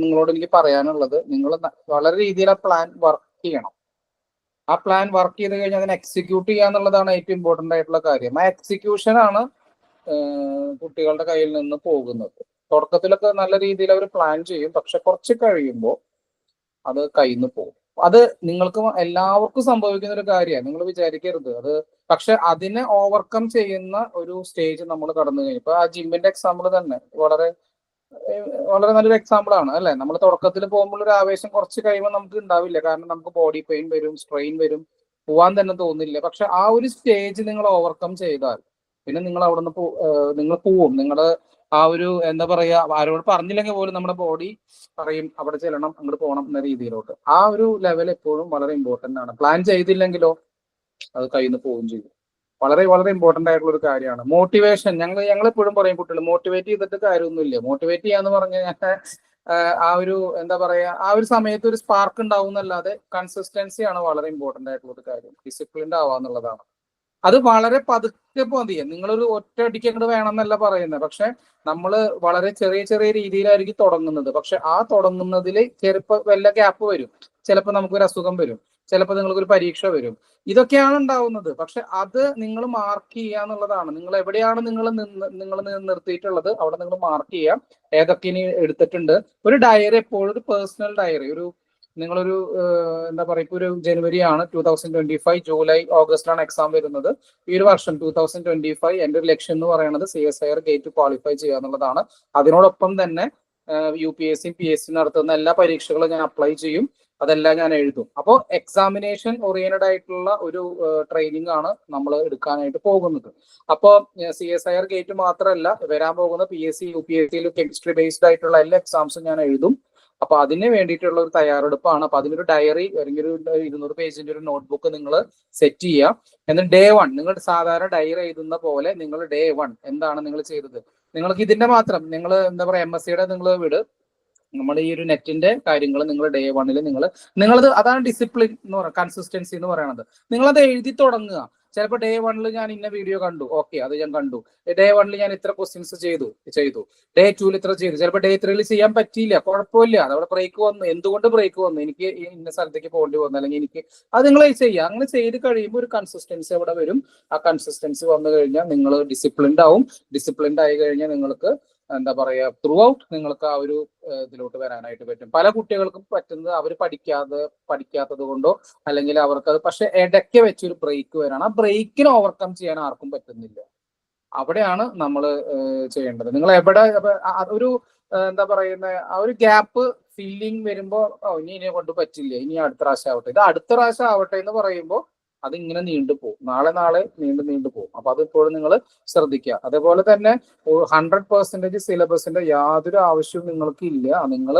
നിങ്ങളോട് എനിക്ക് പറയാനുള്ളത്. നിങ്ങൾ വളരെ രീതിയിൽ ആ പ്ലാൻ വർക്ക് ചെയ്യണം. ആ പ്ലാൻ വർക്ക് ചെയ്ത് കഴിഞ്ഞാൽ അതിനെ എക്സിക്യൂട്ട് ചെയ്യുക എന്നുള്ളതാണ് ഏറ്റവും ഇമ്പോർട്ടന്റ് ആയിട്ടുള്ള കാര്യം. ആ എക്സിക്യൂഷൻ ആണ് കുട്ടികളുടെ കയ്യിൽ നിന്ന് പോകുന്നത്. തുടക്കത്തിലൊക്കെ നല്ല രീതിയിൽ അവർ പ്ലാൻ ചെയ്യും, പക്ഷെ കുറച്ച് കഴിയുമ്പോൾ അത് കയ്യിൽ നിന്ന് പോകും. അത് നിങ്ങൾക്ക് എല്ലാവർക്കും സംഭവിക്കുന്ന ഒരു കാര്യമാണ്, നിങ്ങൾ വിചാരിക്കരുത് അത്. പക്ഷെ അതിനെ ഓവർകം ചെയ്യുന്ന ഒരു സ്റ്റേജ് നമ്മൾ കടന്നു കഴിഞ്ഞു. ഇപ്പൊ ആ ജിമ്മിന്റെ എക്സാമ്പിൾ തന്നെ വളരെ നല്ലൊരു എക്സാമ്പിൾ ആണ്, അല്ലെ? നമ്മൾ തുടക്കത്തിൽ പോകുമ്പോൾ ഒരു ആവേശം കുറച്ച് കഴിയുമ്പോൾ നമുക്ക് ഉണ്ടാവില്ല. കാരണം നമുക്ക് ബോഡി പെയിൻ വരും, സ്ട്രെയിൻ വരും, പോവാൻ തന്നെ തോന്നില്ല. പക്ഷെ ആ ഒരു സ്റ്റേജ് നിങ്ങൾ ഓവർകം ചെയ്താൽ പിന്നെ നിങ്ങൾ അവിടെ നിന്ന് നിങ്ങൾ പോവും. നിങ്ങളുടെ ആ ഒരു എന്താ പറയാ, ആരോട് പറഞ്ഞില്ലെങ്കിൽ പോലും നമ്മുടെ ബോഡി പറയും അവിടെ ചെല്ലണം, അങ്ങോട്ട് പോകണം എന്ന രീതിയിലോട്ട്. ആ ഒരു ലെവൽ എപ്പോഴും വളരെ ഇമ്പോർട്ടന്റ് ആണ്. പ്ലാൻ ചെയ്തില്ലെങ്കിലോ അത് കയ്യിൽ നിന്ന് പോവുകയും ചെയ്യും. വളരെ ഇമ്പോർട്ടന്റ് ആയിട്ടുള്ള ഒരു കാര്യമാണ് മോട്ടിവേഷൻ. ഞങ്ങൾ എപ്പോഴും പറയും കുട്ടികൾ മോട്ടിവേറ്റ് ചെയ്തിട്ട് കാര്യമൊന്നുമില്ല. മോട്ടിവേറ്റ് ചെയ്യാന്ന് പറഞ്ഞു കഴിഞ്ഞാൽ ആ ഒരു എന്താ പറയാ, ആ ഒരു സമയത്ത് ഒരു സ്പാർക്ക് ഉണ്ടാവും എന്നല്ലാതെ കൺസിസ്റ്റൻസി ആണ് വളരെ ഇമ്പോർട്ടന്റ് ആയിട്ടുള്ള ഒരു കാര്യം. ഡിസിപ്ലിൻഡ് ആവാന്നുള്ളതാണ്. അത് വളരെ പതുക്കെ മതി. നിങ്ങളൊരു ഒറ്റയടിക്ക് അങ്ങോട്ട് വേണം എന്നല്ല പറയുന്നത്. പക്ഷെ നമ്മൾ വളരെ ചെറിയ രീതിയിലായിരിക്കും തുടങ്ങുന്നത്. പക്ഷെ ആ തുടങ്ങുന്നതിൽ ചിലപ്പോൾ വല്ല ഗ്യാപ്പ് വരും, ചിലപ്പോൾ നമുക്കൊരു അസുഖം വരും, ചിലപ്പോൾ നിങ്ങൾക്കൊരു പരീക്ഷ വരും. ഇതൊക്കെയാണ് ഉണ്ടാവുന്നത്. പക്ഷെ അത് നിങ്ങൾ മാർക്ക് ചെയ്യുക എന്നുള്ളതാണ്. നിങ്ങൾ എവിടെയാണ് നിങ്ങൾ നിർത്തിയിട്ടുള്ളത് അവിടെ നിങ്ങൾ മാർക്ക് ചെയ്യാം. ഏതൊക്കെ ഇനി എടുത്തിട്ടുണ്ട്. ഒരു ഡയറി എപ്പോഴും, ഒരു പേഴ്സണൽ ഡയറി, നിങ്ങളൊരു എന്താ പറയുക, ഇപ്പൊ ഒരു ജനുവരി ആണ് 2025, ജൂലൈ ഓഗസ്റ്റിലാണ് എക്സാം വരുന്നത്. ഈ ഒരു വർഷം 2025 എൻ്റെ ഒരു ലക്ഷ്യം എന്ന് പറയുന്നത് CSIR ഗേറ്റ് ക്വാളിഫൈ ചെയ്യുക എന്നുള്ളതാണ്. അതിനോടൊപ്പം തന്നെ UPSC PSC നടത്തുന്ന എല്ലാ പരീക്ഷകളും ഞാൻ അപ്ലൈ ചെയ്യും, അതെല്ലാം ഞാൻ എഴുതും. അപ്പോൾ എക്സാമിനേഷൻ ഓറിയന്റഡ് ആയിട്ടുള്ള ഒരു ട്രെയിനിങ് ആണ് നമ്മൾ എടുക്കാനായിട്ട് പോകുന്നത്. അപ്പോൾ CSIR ഗേറ്റ് മാത്രമല്ല, വരാൻ പോകുന്ന PSC UPSC കെമിസ്ട്രി ബേസ്ഡ് ആയിട്ടുള്ള എല്ലാ എക്സാംസും ഞാൻ എഴുതും. അപ്പൊ അതിന് വേണ്ടിയിട്ടുള്ള ഒരു തയ്യാറെടുപ്പാണ്. അപ്പൊ അതിനൊരു ഡയറി അല്ലെങ്കിൽ ഒരു 200 പേജിന്റെ ഒരു നോട്ട്ബുക്ക് നിങ്ങൾ സെറ്റ് ചെയ്യുക. എന്നിട്ട് Day 1 നിങ്ങൾ സാധാരണ ഡയറി എഴുതുന്ന പോലെ നിങ്ങൾ Day 1 എന്താണ് നിങ്ങൾ ചെയ്തത്, നിങ്ങൾക്ക് ഇതിന്റെ മാത്രം നിങ്ങൾ എന്താ പറയാ MSCയുടെ നിങ്ങൾ വിട്, നമ്മൾ ഈ ഒരു നെറ്റിന്റെ കാര്യങ്ങൾ നിങ്ങൾ Day 1 നിങ്ങളത്, അതാണ് ഡിസിപ്ലിൻ എന്ന് പറയുന്നത്, കൺസിസ്റ്റൻസി എന്ന് പറയുന്നത്. നിങ്ങളത് എഴുതി തുടങ്ങുക. ചിലപ്പോൾ Day 1 ഞാൻ ഇന്ന വീഡിയോ കണ്ടു, ഓക്കെ അത് ഞാൻ കണ്ടു. Day 1 ഞാൻ ഇത്ര ക്വസ്റ്റ്യൻസ് ചെയ്തു. Day 2 ഇത്ര ചെയ്തു. ചിലപ്പോൾ Day 3 ചെയ്യാൻ പറ്റിയില്ല, കുഴപ്പമില്ല, അതവിടെ ബ്രേക്ക് വന്നു. എന്തുകൊണ്ട് ബ്രേക്ക് വന്നു? എനിക്ക് ഇന്ന സ്ഥലത്തേക്ക് പോകേണ്ടി വന്നു, അല്ലെങ്കിൽ എനിക്ക് അത് നിങ്ങൾ ചെയ്യുക. അങ്ങനെ ചെയ്ത് കഴിയുമ്പോൾ ഒരു കൺസിസ്റ്റൻസി അവിടെ വരും. ആ കൺസിസ്റ്റൻസി വന്നു കഴിഞ്ഞാൽ നിങ്ങൾ ഡിസിപ്ലിൻഡ് ആവും. ഡിസിപ്ലിൻഡ് ആയി കഴിഞ്ഞാൽ നിങ്ങൾക്ക് എന്താ പറയാ, ത്രൂ ഔട്ട് നിങ്ങൾക്ക് ആ ഒരു ഇതിലോട്ട് വരാനായിട്ട് പറ്റും. പല കുട്ടികൾക്കും പറ്റുന്നത് അവർ പഠിക്കാത്തത് കൊണ്ടോ അല്ലെങ്കിൽ അവർക്കത്, പക്ഷെ ഇടയ്ക്ക് വെച്ചൊരു ബ്രേക്ക് വരാണ്. ആ ബ്രേക്കിന് ഓവർകം ചെയ്യാൻ ആർക്കും പറ്റുന്നില്ല. അവിടെയാണ് നമ്മൾ ചെയ്യേണ്ടത്. നിങ്ങൾ എവിടെ ഒരു എന്താ പറയുന്ന ആ ഒരു ഗ്യാപ്പ് ഫില്ലിങ് വരുമ്പോൾ ഇനി കൊണ്ട് പറ്റില്ല, ഇനി അടുത്ത പ്രാവശ്യം ആവട്ടെ, ഇത് അടുത്ത പ്രാവശ്യം ആവട്ടെ എന്ന് പറയുമ്പോൾ അതിങ്ങനെ നീണ്ടുപോകും. നാളെ നീണ്ടു പോകും. അപ്പൊ അതിപ്പോഴും നിങ്ങൾ ശ്രദ്ധിക്കുക. അതേപോലെ തന്നെ 100% സിലബസിന്റെ യാതൊരു ആവശ്യവും നിങ്ങൾക്ക് ഇല്ല. നിങ്ങൾ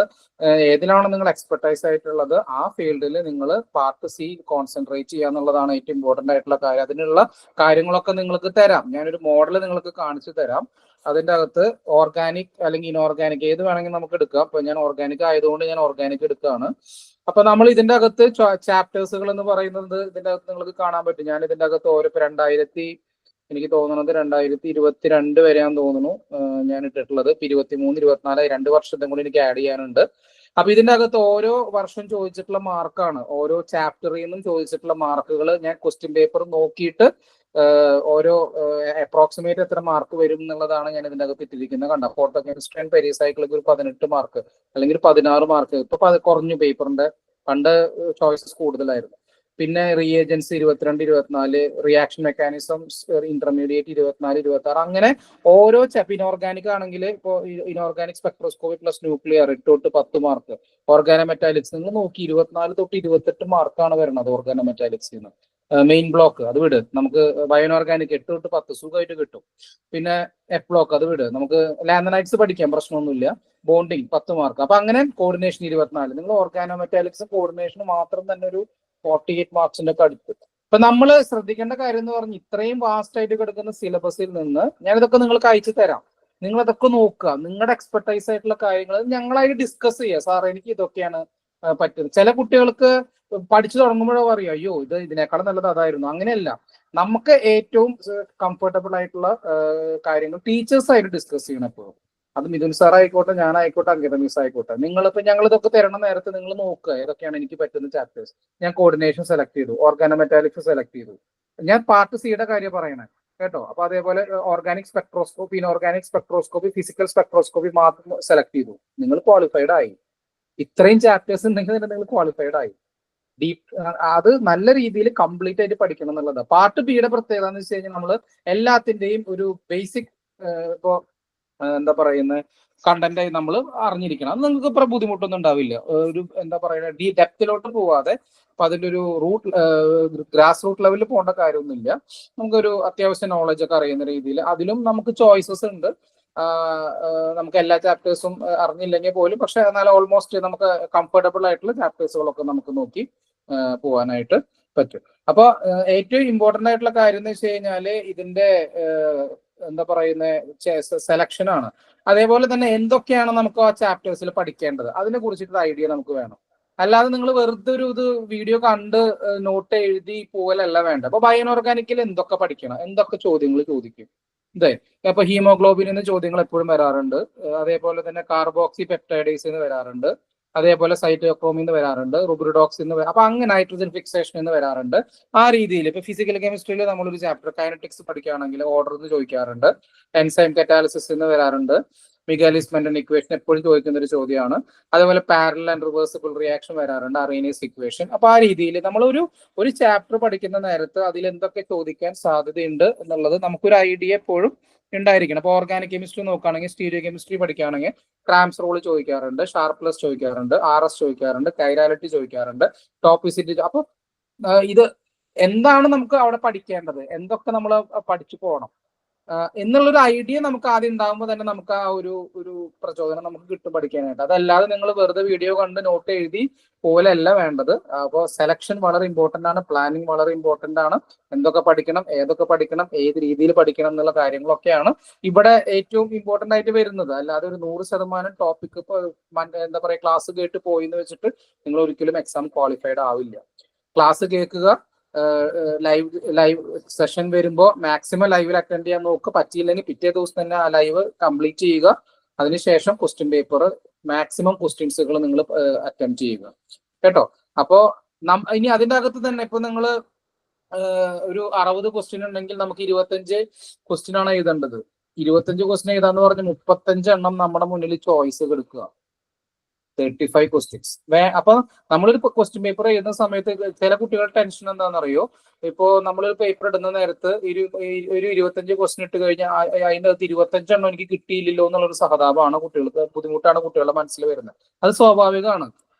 ഏതിലാണ് നിങ്ങൾ എക്സ്പെർട്ടൈസ് ആയിട്ടുള്ളത് ആ ഫീൽഡിൽ നിങ്ങൾ പാർട്ട് C കോൺസെൻട്രേറ്റ് ചെയ്യുക എന്നുള്ളതാണ് ഏറ്റവും ഇമ്പോർട്ടന്റ് ആയിട്ടുള്ള കാര്യം. അതിനുള്ള കാര്യങ്ങളൊക്കെ നിങ്ങൾക്ക് തരാം. ഞാനൊരു മോഡൽ നിങ്ങൾക്ക് കാണിച്ചു തരാം. അതിൻ്റെ അകത്ത് ഓർഗാനിക് അല്ലെങ്കിൽ ഇനോർഗാനിക് ഏത് വേണമെങ്കിൽ നമുക്ക് എടുക്കാം. അപ്പൊ ഞാൻ ഓർഗാനിക് ആയതുകൊണ്ട് ഞാൻ ഓർഗാനിക് എടുക്കുകയാണ്. അപ്പൊ നമ്മൾ ഇതിന്റെ അകത്ത് ചാപ്റ്റേഴ്സുകൾ എന്ന് പറയുന്നത് ഇതിന്റെ അകത്ത് നിങ്ങൾക്ക് കാണാൻ പറ്റും. ഞാൻ ഇതിന്റെ അകത്ത് ഓരോ എനിക്ക് തോന്നുന്നത് 2022 വരെയാന്ന് തോന്നുന്നു ഞാൻ ഇട്ടിട്ടുള്ളത്. 23, 24 2 വർഷത്തെ കൂടി എനിക്ക് ആഡ് ചെയ്യാനുണ്ട്. അപ്പൊ ഇതിന്റെ അകത്ത് ഓരോ വർഷം ചോദിച്ചിട്ടുള്ള മാർക്കാണ്, ഓരോ ചാപ്റ്ററിൽ നിന്നും ചോദിച്ചിട്ടുള്ള മാർക്കുകൾ ഞാൻ ക്വസ്റ്റ്യൻ പേപ്പർ നോക്കിയിട്ട് ഓരോ അപ്രോക്സിമേറ്റ് എത്ര മാർക്ക് വരും എന്നുള്ളതാണ് ഞാൻ ഇതിന്റെ അകത്ത് ഇട്ടിരിക്കുന്നത്. കണ്ട ഫോട്ടോ കെമിസ്ട്രി ആൻഡ് പെരിസൈക്കിൾക്ക് ഒരു 18 മാർക്ക് അല്ലെങ്കിൽ 16 മാർക്ക്. ഇപ്പൊ കുറഞ്ഞു പേപ്പറിന്റെ, പണ്ട് ചോയ്സസ് കൂടുതലായിരുന്നു. പിന്നെ റിയേജൻസ് 22, 24, റിയാക്ഷൻ മെക്കാനിസം ഇന്റർമീഡിയറ്റ് 24, 26, അങ്ങനെ ഓരോ ഇനോർഗാനിക് ആണെങ്കിൽ ഇപ്പോൾ ഇനോർഗാനിക് സ്പെക്ട്രോസ്കോപ്പി പ്ലസ് ന്യൂക്ലിയർ 8 തൊട്ട് 10 മാർക്ക്. ഓർഗാനോമെറ്റാലിക്സ് നിങ്ങൾ നോക്കി 24 തൊട്ട് 28 മാർക്കാണ് വരുന്നത് ഓർഗാനോമെറ്റാലിക്സിൽ നിന്ന്. മെയിൻ ബ്ലോക്ക് അത് വിട്, നമുക്ക് ബയോനോർഗാനിക് 8 തൊട്ട് 10 സുഖമായിട്ട് കിട്ടും. പിന്നെ എഫ് ബ്ലോക്ക് അത് വിട്, നമുക്ക് ലാന്തനൈറ്റ്സ് പഠിക്കാം, പ്രശ്നമൊന്നുമില്ല. Bonding 10 mark. അപ്പൊ അങ്ങനെ കോർഡിനേഷൻ 24. നിങ്ങൾ ഓർഗാനോമെറ്റാലിക്സ് കോർഡിനേഷൻ മാത്രം തന്നെ ഒരു 48 മാർക്സിന്റെ ഒക്കെ അടുത്ത്. അപ്പൊ നമ്മൾ ശ്രദ്ധിക്കേണ്ട കാര്യം എന്ന് പറഞ്ഞാൽ ഇത്രയും വാസ്റ്റ് ആയിട്ട് കിടക്കുന്ന സിലബസിൽ നിന്ന് ഞാനിതൊക്കെ നിങ്ങൾക്ക് അയച്ചു തരാം. നിങ്ങൾ അതൊക്കെ നോക്കുക, നിങ്ങളുടെ എക്സ്പെർട്ടൈസ് ആയിട്ടുള്ള കാര്യങ്ങൾ ഞങ്ങളായിട്ട് ഡിസ്കസ് ചെയ്യുക. സാർ എനിക്ക് ഇതൊക്കെയാണ് പറ്റുന്നത്. ചില കുട്ടികൾക്ക് പഠിച്ചു തുടങ്ങുമ്പോഴോ പറയും അയ്യോ ഇത് ഇതിനേക്കാളും നല്ലത് അതായിരുന്നു. അങ്ങനെയല്ല, നമുക്ക് ഏറ്റവും കംഫർട്ടബിൾ ആയിട്ടുള്ള കാര്യങ്ങൾ ടീച്ചേഴ്സ് ആയിട്ട് ഡിസ്കസ് ചെയ്യണം എപ്പോഴും. അത് മിഥുൻ സാർ ആയിക്കോട്ടെ, ഞാനായിക്കോട്ടെ, അങ്കിത മിസ് ആയിക്കോട്ടെ. നിങ്ങളിപ്പോ ഞങ്ങൾ ഇതൊക്കെ തരണ നേരത്തെ നിങ്ങൾ നോക്കുക ഏതൊക്കെയാണ് എനിക്ക് പറ്റുന്ന ചാപ്റ്റേഴ്സ്. ഞാൻ കോർഡിനേഷൻ സെലക്ട് ചെയ്തു, ഓർഗാനോമെറ്റാലിക്സ് സെലക്ട് ചെയ്തു. ഞാൻ പാർട്ട് സിയുടെ കാര്യം പറയണേ കേട്ടോ. അപ്പൊ അതേപോലെ organic spectroscopy, inorganic spectroscopy, physical spectroscopy മാത്രം സെലക്ട് ചെയ്തു. നിങ്ങൾ ക്വാളിഫൈഡ് ആയി. ഇത്രയും ചാപ്റ്റേഴ്സ് ഉണ്ടെങ്കിൽ തന്നെ നിങ്ങൾ ക്വാളിഫൈഡ് ആയി. അത് നല്ല രീതിയിൽ കംപ്ലീറ്റ് ആയിട്ട് പഠിക്കണം എന്നുള്ളതാണ്. പാർട്ട് ബിയുടെ പ്രത്യേകത എന്ന് വെച്ച് കഴിഞ്ഞാൽ നമ്മൾ എല്ലാത്തിന്റെയും ഒരു ബേസിക് ഇപ്പോ എന്താ പറയുന്നത് കണ്ടന്റ് നമ്മൾ അറിഞ്ഞിരിക്കണം. അത് നിങ്ങൾക്ക് ഇത്ര ബുദ്ധിമുട്ടൊന്നും ഉണ്ടാവില്ല. ഒരു എന്താ പറയുക ഡെപ്തിലോട്ട് പോവാതെ അപ്പൊ അതിന്റെ ഒരു ഗ്രാസ് റൂട്ട് ലെവലിൽ പോകേണ്ട കാര്യമൊന്നുമില്ല. നമുക്കൊരു അത്യാവശ്യം നോളജ് ഒക്കെ അറിയുന്ന രീതിയിൽ അതിലും നമുക്ക് ചോയ്സസ് ഉണ്ട്. നമുക്ക് എല്ലാ ചാപ്റ്റേഴ്സും അറിഞ്ഞില്ലെങ്കിൽ പോലും, പക്ഷെ എന്നാൽ ഓൾമോസ്റ്റ് നമുക്ക് കംഫർട്ടബിൾ ആയിട്ടുള്ള ചാപ്റ്റേഴ്സുകളൊക്കെ നമുക്ക് നോക്കി പോകാനായിട്ട് പറ്റും. അപ്പൊ ഏറ്റവും ഇമ്പോർട്ടന്റ് ആയിട്ടുള്ള കാര്യം എന്ന് വെച്ച് കഴിഞ്ഞാല് ഇതിന്റെ എന്താ പറയുന്ന സെലക്ഷൻ ആണ്. അതേപോലെ തന്നെ എന്തൊക്കെയാണ് നമുക്ക് ആ ചാപ്റ്റേഴ്സിൽ പഠിക്കേണ്ടത് അതിനെ കുറിച്ചിട്ടുള്ള ഐഡിയ നമുക്ക് വേണം. അല്ലാതെ നിങ്ങൾ വെറുതെ ഇത് വീഡിയോ കണ്ട് നോട്ട് എഴുതി പോകലല്ല വേണ്ട. അപ്പൊ ബയോനോർഗാനിക്കിൽ എന്തൊക്കെ പഠിക്കണം, എന്തൊക്കെ ചോദ്യങ്ങൾ ചോദിക്കും. ഇതേ ഇപ്പൊ ഹീമോഗ്ലോബിൻ ചോദ്യങ്ങൾ എപ്പോഴും വരാറുണ്ട്. അതേപോലെ തന്നെ കാർബോക്സി പെപ്റ്റൈഡേസ് എന്ന് വരാറുണ്ട്. അതേപോലെ സൈറ്റോക്രോമിൽ നിന്ന് വരാറുണ്ട്, റുബ്രിഡോക്സ് എന്ന്. അപ്പൊ അങ്ങനെ നൈട്രജൻ ഫിക്സേഷൻ എന്ന് വരാറുണ്ട്. ആ രീതിയിൽ ഇപ്പൊ ഫിസിക്കൽ കെമിസ്ട്രിയിൽ നമ്മളൊരു ചാപ്റ്റർ കൈനറ്റിക്സ് പഠിക്കുകയാണെങ്കിൽ ഓർഡർ എന്ന് ചോദിക്കാറുണ്ട്. എൻസൈം കറ്റാലിസിസ് എന്ന് വരാറുണ്ട്. മിഗാലിസ് മെന്റൻ ഇക്വേഷൻ എപ്പോഴും ചോദിക്കുന്ന ഒരു ചോദ്യമാണ്. അതേപോലെ പാരലൽ ആൻഡ് റിവേഴ്സിബിൾ റിയാക്ഷൻ വരാറുണ്ട്, അറേനിയസ് ഇക്വേഷൻ. അപ്പൊ ആ രീതിയിൽ നമ്മളൊരു ചാപ്റ്റർ പഠിക്കുന്ന നേരത്ത് അതിൽ എന്തൊക്കെ ചോദിക്കാൻ സാധ്യതയുണ്ട് എന്നുള്ളത് നമുക്കൊരു ഐഡിയ എപ്പോഴും ഉണ്ടായിരിക്കണം. അപ്പൊ ഓർഗാനിക് കെമിസ്ട്രി നോക്കുകയാണെങ്കിൽ, സ്റ്റീരിയോ കെമിസ്ട്രി പഠിക്കുകയാണെങ്കിൽ ട്രാംസ് റൂൾ ചോദിക്കാറുണ്ട്, ഷാർപ്പ്നെസ് ചോദിക്കാറുണ്ട്, RS ചോദിക്കാറുണ്ട്, കൈരാലിറ്റി ചോദിക്കാറുണ്ട്, ടോപ്പിസിറ്റി. അപ്പൊ ഇത് എന്താണ് നമുക്ക് അവിടെ പഠിക്കേണ്ടത്, എന്തൊക്കെ നമ്മൾ പഠിച്ചു പോകണം എന്നുള്ളൊരു ഐഡിയ നമുക്ക് ആദ്യം ഉണ്ടാകുമ്പോൾ തന്നെ നമുക്ക് ആ ഒരു പ്രചോദനം നമുക്ക് കിട്ടും പഠിക്കാനായിട്ട്. അതല്ലാതെ നിങ്ങൾ വെറുതെ വീഡിയോ കണ്ട് നോട്ട് എഴുതി പോലെയല്ല വേണ്ടത്. അപ്പോൾ സെലക്ഷൻ വളരെ ഇമ്പോർട്ടന്റ് ആണ്, പ്ലാനിങ് വളരെ ഇമ്പോർട്ടന്റ് ആണ്. എന്തൊക്കെ പഠിക്കണം, ഏതൊക്കെ പഠിക്കണം, ഏത് രീതിയിൽ പഠിക്കണം എന്നുള്ള കാര്യങ്ങളൊക്കെയാണ് ഇവിടെ ഏറ്റവും ഇമ്പോർട്ടന്റ് ആയിട്ട് വരുന്നത്. അല്ലാതെ ഒരു 100% ടോപ്പിക് ഇപ്പൊ എന്താ പറയുക ക്ലാസ് കേട്ട് പോയി എന്ന് വെച്ചിട്ട് നിങ്ങൾ ഒരിക്കലും എക്സാം ക്വാളിഫൈഡ് ആവില്ല. ക്ലാസ് കേൾക്കുക, ലൈവ് സെഷൻ വരുമ്പോൾ മാക്സിമം ലൈവിൽ അറ്റൻഡ് ചെയ്യാൻ നോക്കുക. പറ്റിയില്ലെങ്കിൽ പിറ്റേ ദിവസം തന്നെ ആ ലൈവ് കംപ്ലീറ്റ് ചെയ്യുക. അതിനുശേഷം ക്വസ്റ്റ്യൻ പേപ്പർ മാക്സിമം ക്വസ്റ്റ്യൻസുകൾ നിങ്ങൾ അറ്റൻഡ് ചെയ്യുക കേട്ടോ. അപ്പോ ഇനി അതിന്റെ അകത്ത് തന്നെ ഇപ്പൊ നിങ്ങൾ ഒരു 60 ക്വസ്റ്റ്യൻ ഉണ്ടെങ്കിൽ നമുക്ക് 25 ക്വസ്റ്റ്യൻ ആണ് എഴുതേണ്ടത്. 25 ക്വസ്റ്റ്യൻ എഴുതാന്ന് പറഞ്ഞ് 35 എണ്ണം നമ്മുടെ മുന്നിൽ ചോയ്സ് എടുക്കുക. 35 ക്വസ്റ്റ്യൻസ്. അപ്പൊ നമ്മളൊരു ക്വസ്റ്റ്യൻ പേപ്പർ എഴുതുന്ന സമയത്ത് ചില കുട്ടികളുടെ ടെൻഷൻ എന്താണെന്നറിയോ, ഇപ്പോ നമ്മളൊരു പേപ്പർ ഇടുന്ന നേരത്ത് ഒരു 25 ക്വസ്റ്റ്യൻ ഇട്ട് കഴിഞ്ഞാൽ അതിൻ്റെ അകത്ത് 25 എണ്ണം എനിക്ക് കിട്ടിയില്ലല്ലോ എന്നുള്ളൊരു സഹതാപമാണ് കുട്ടികൾക്ക്, ബുദ്ധിമുട്ടാണ് കുട്ടികളുടെ മനസ്സിൽ വരുന്നത്. അത് സ്വാഭാവികമാണ്,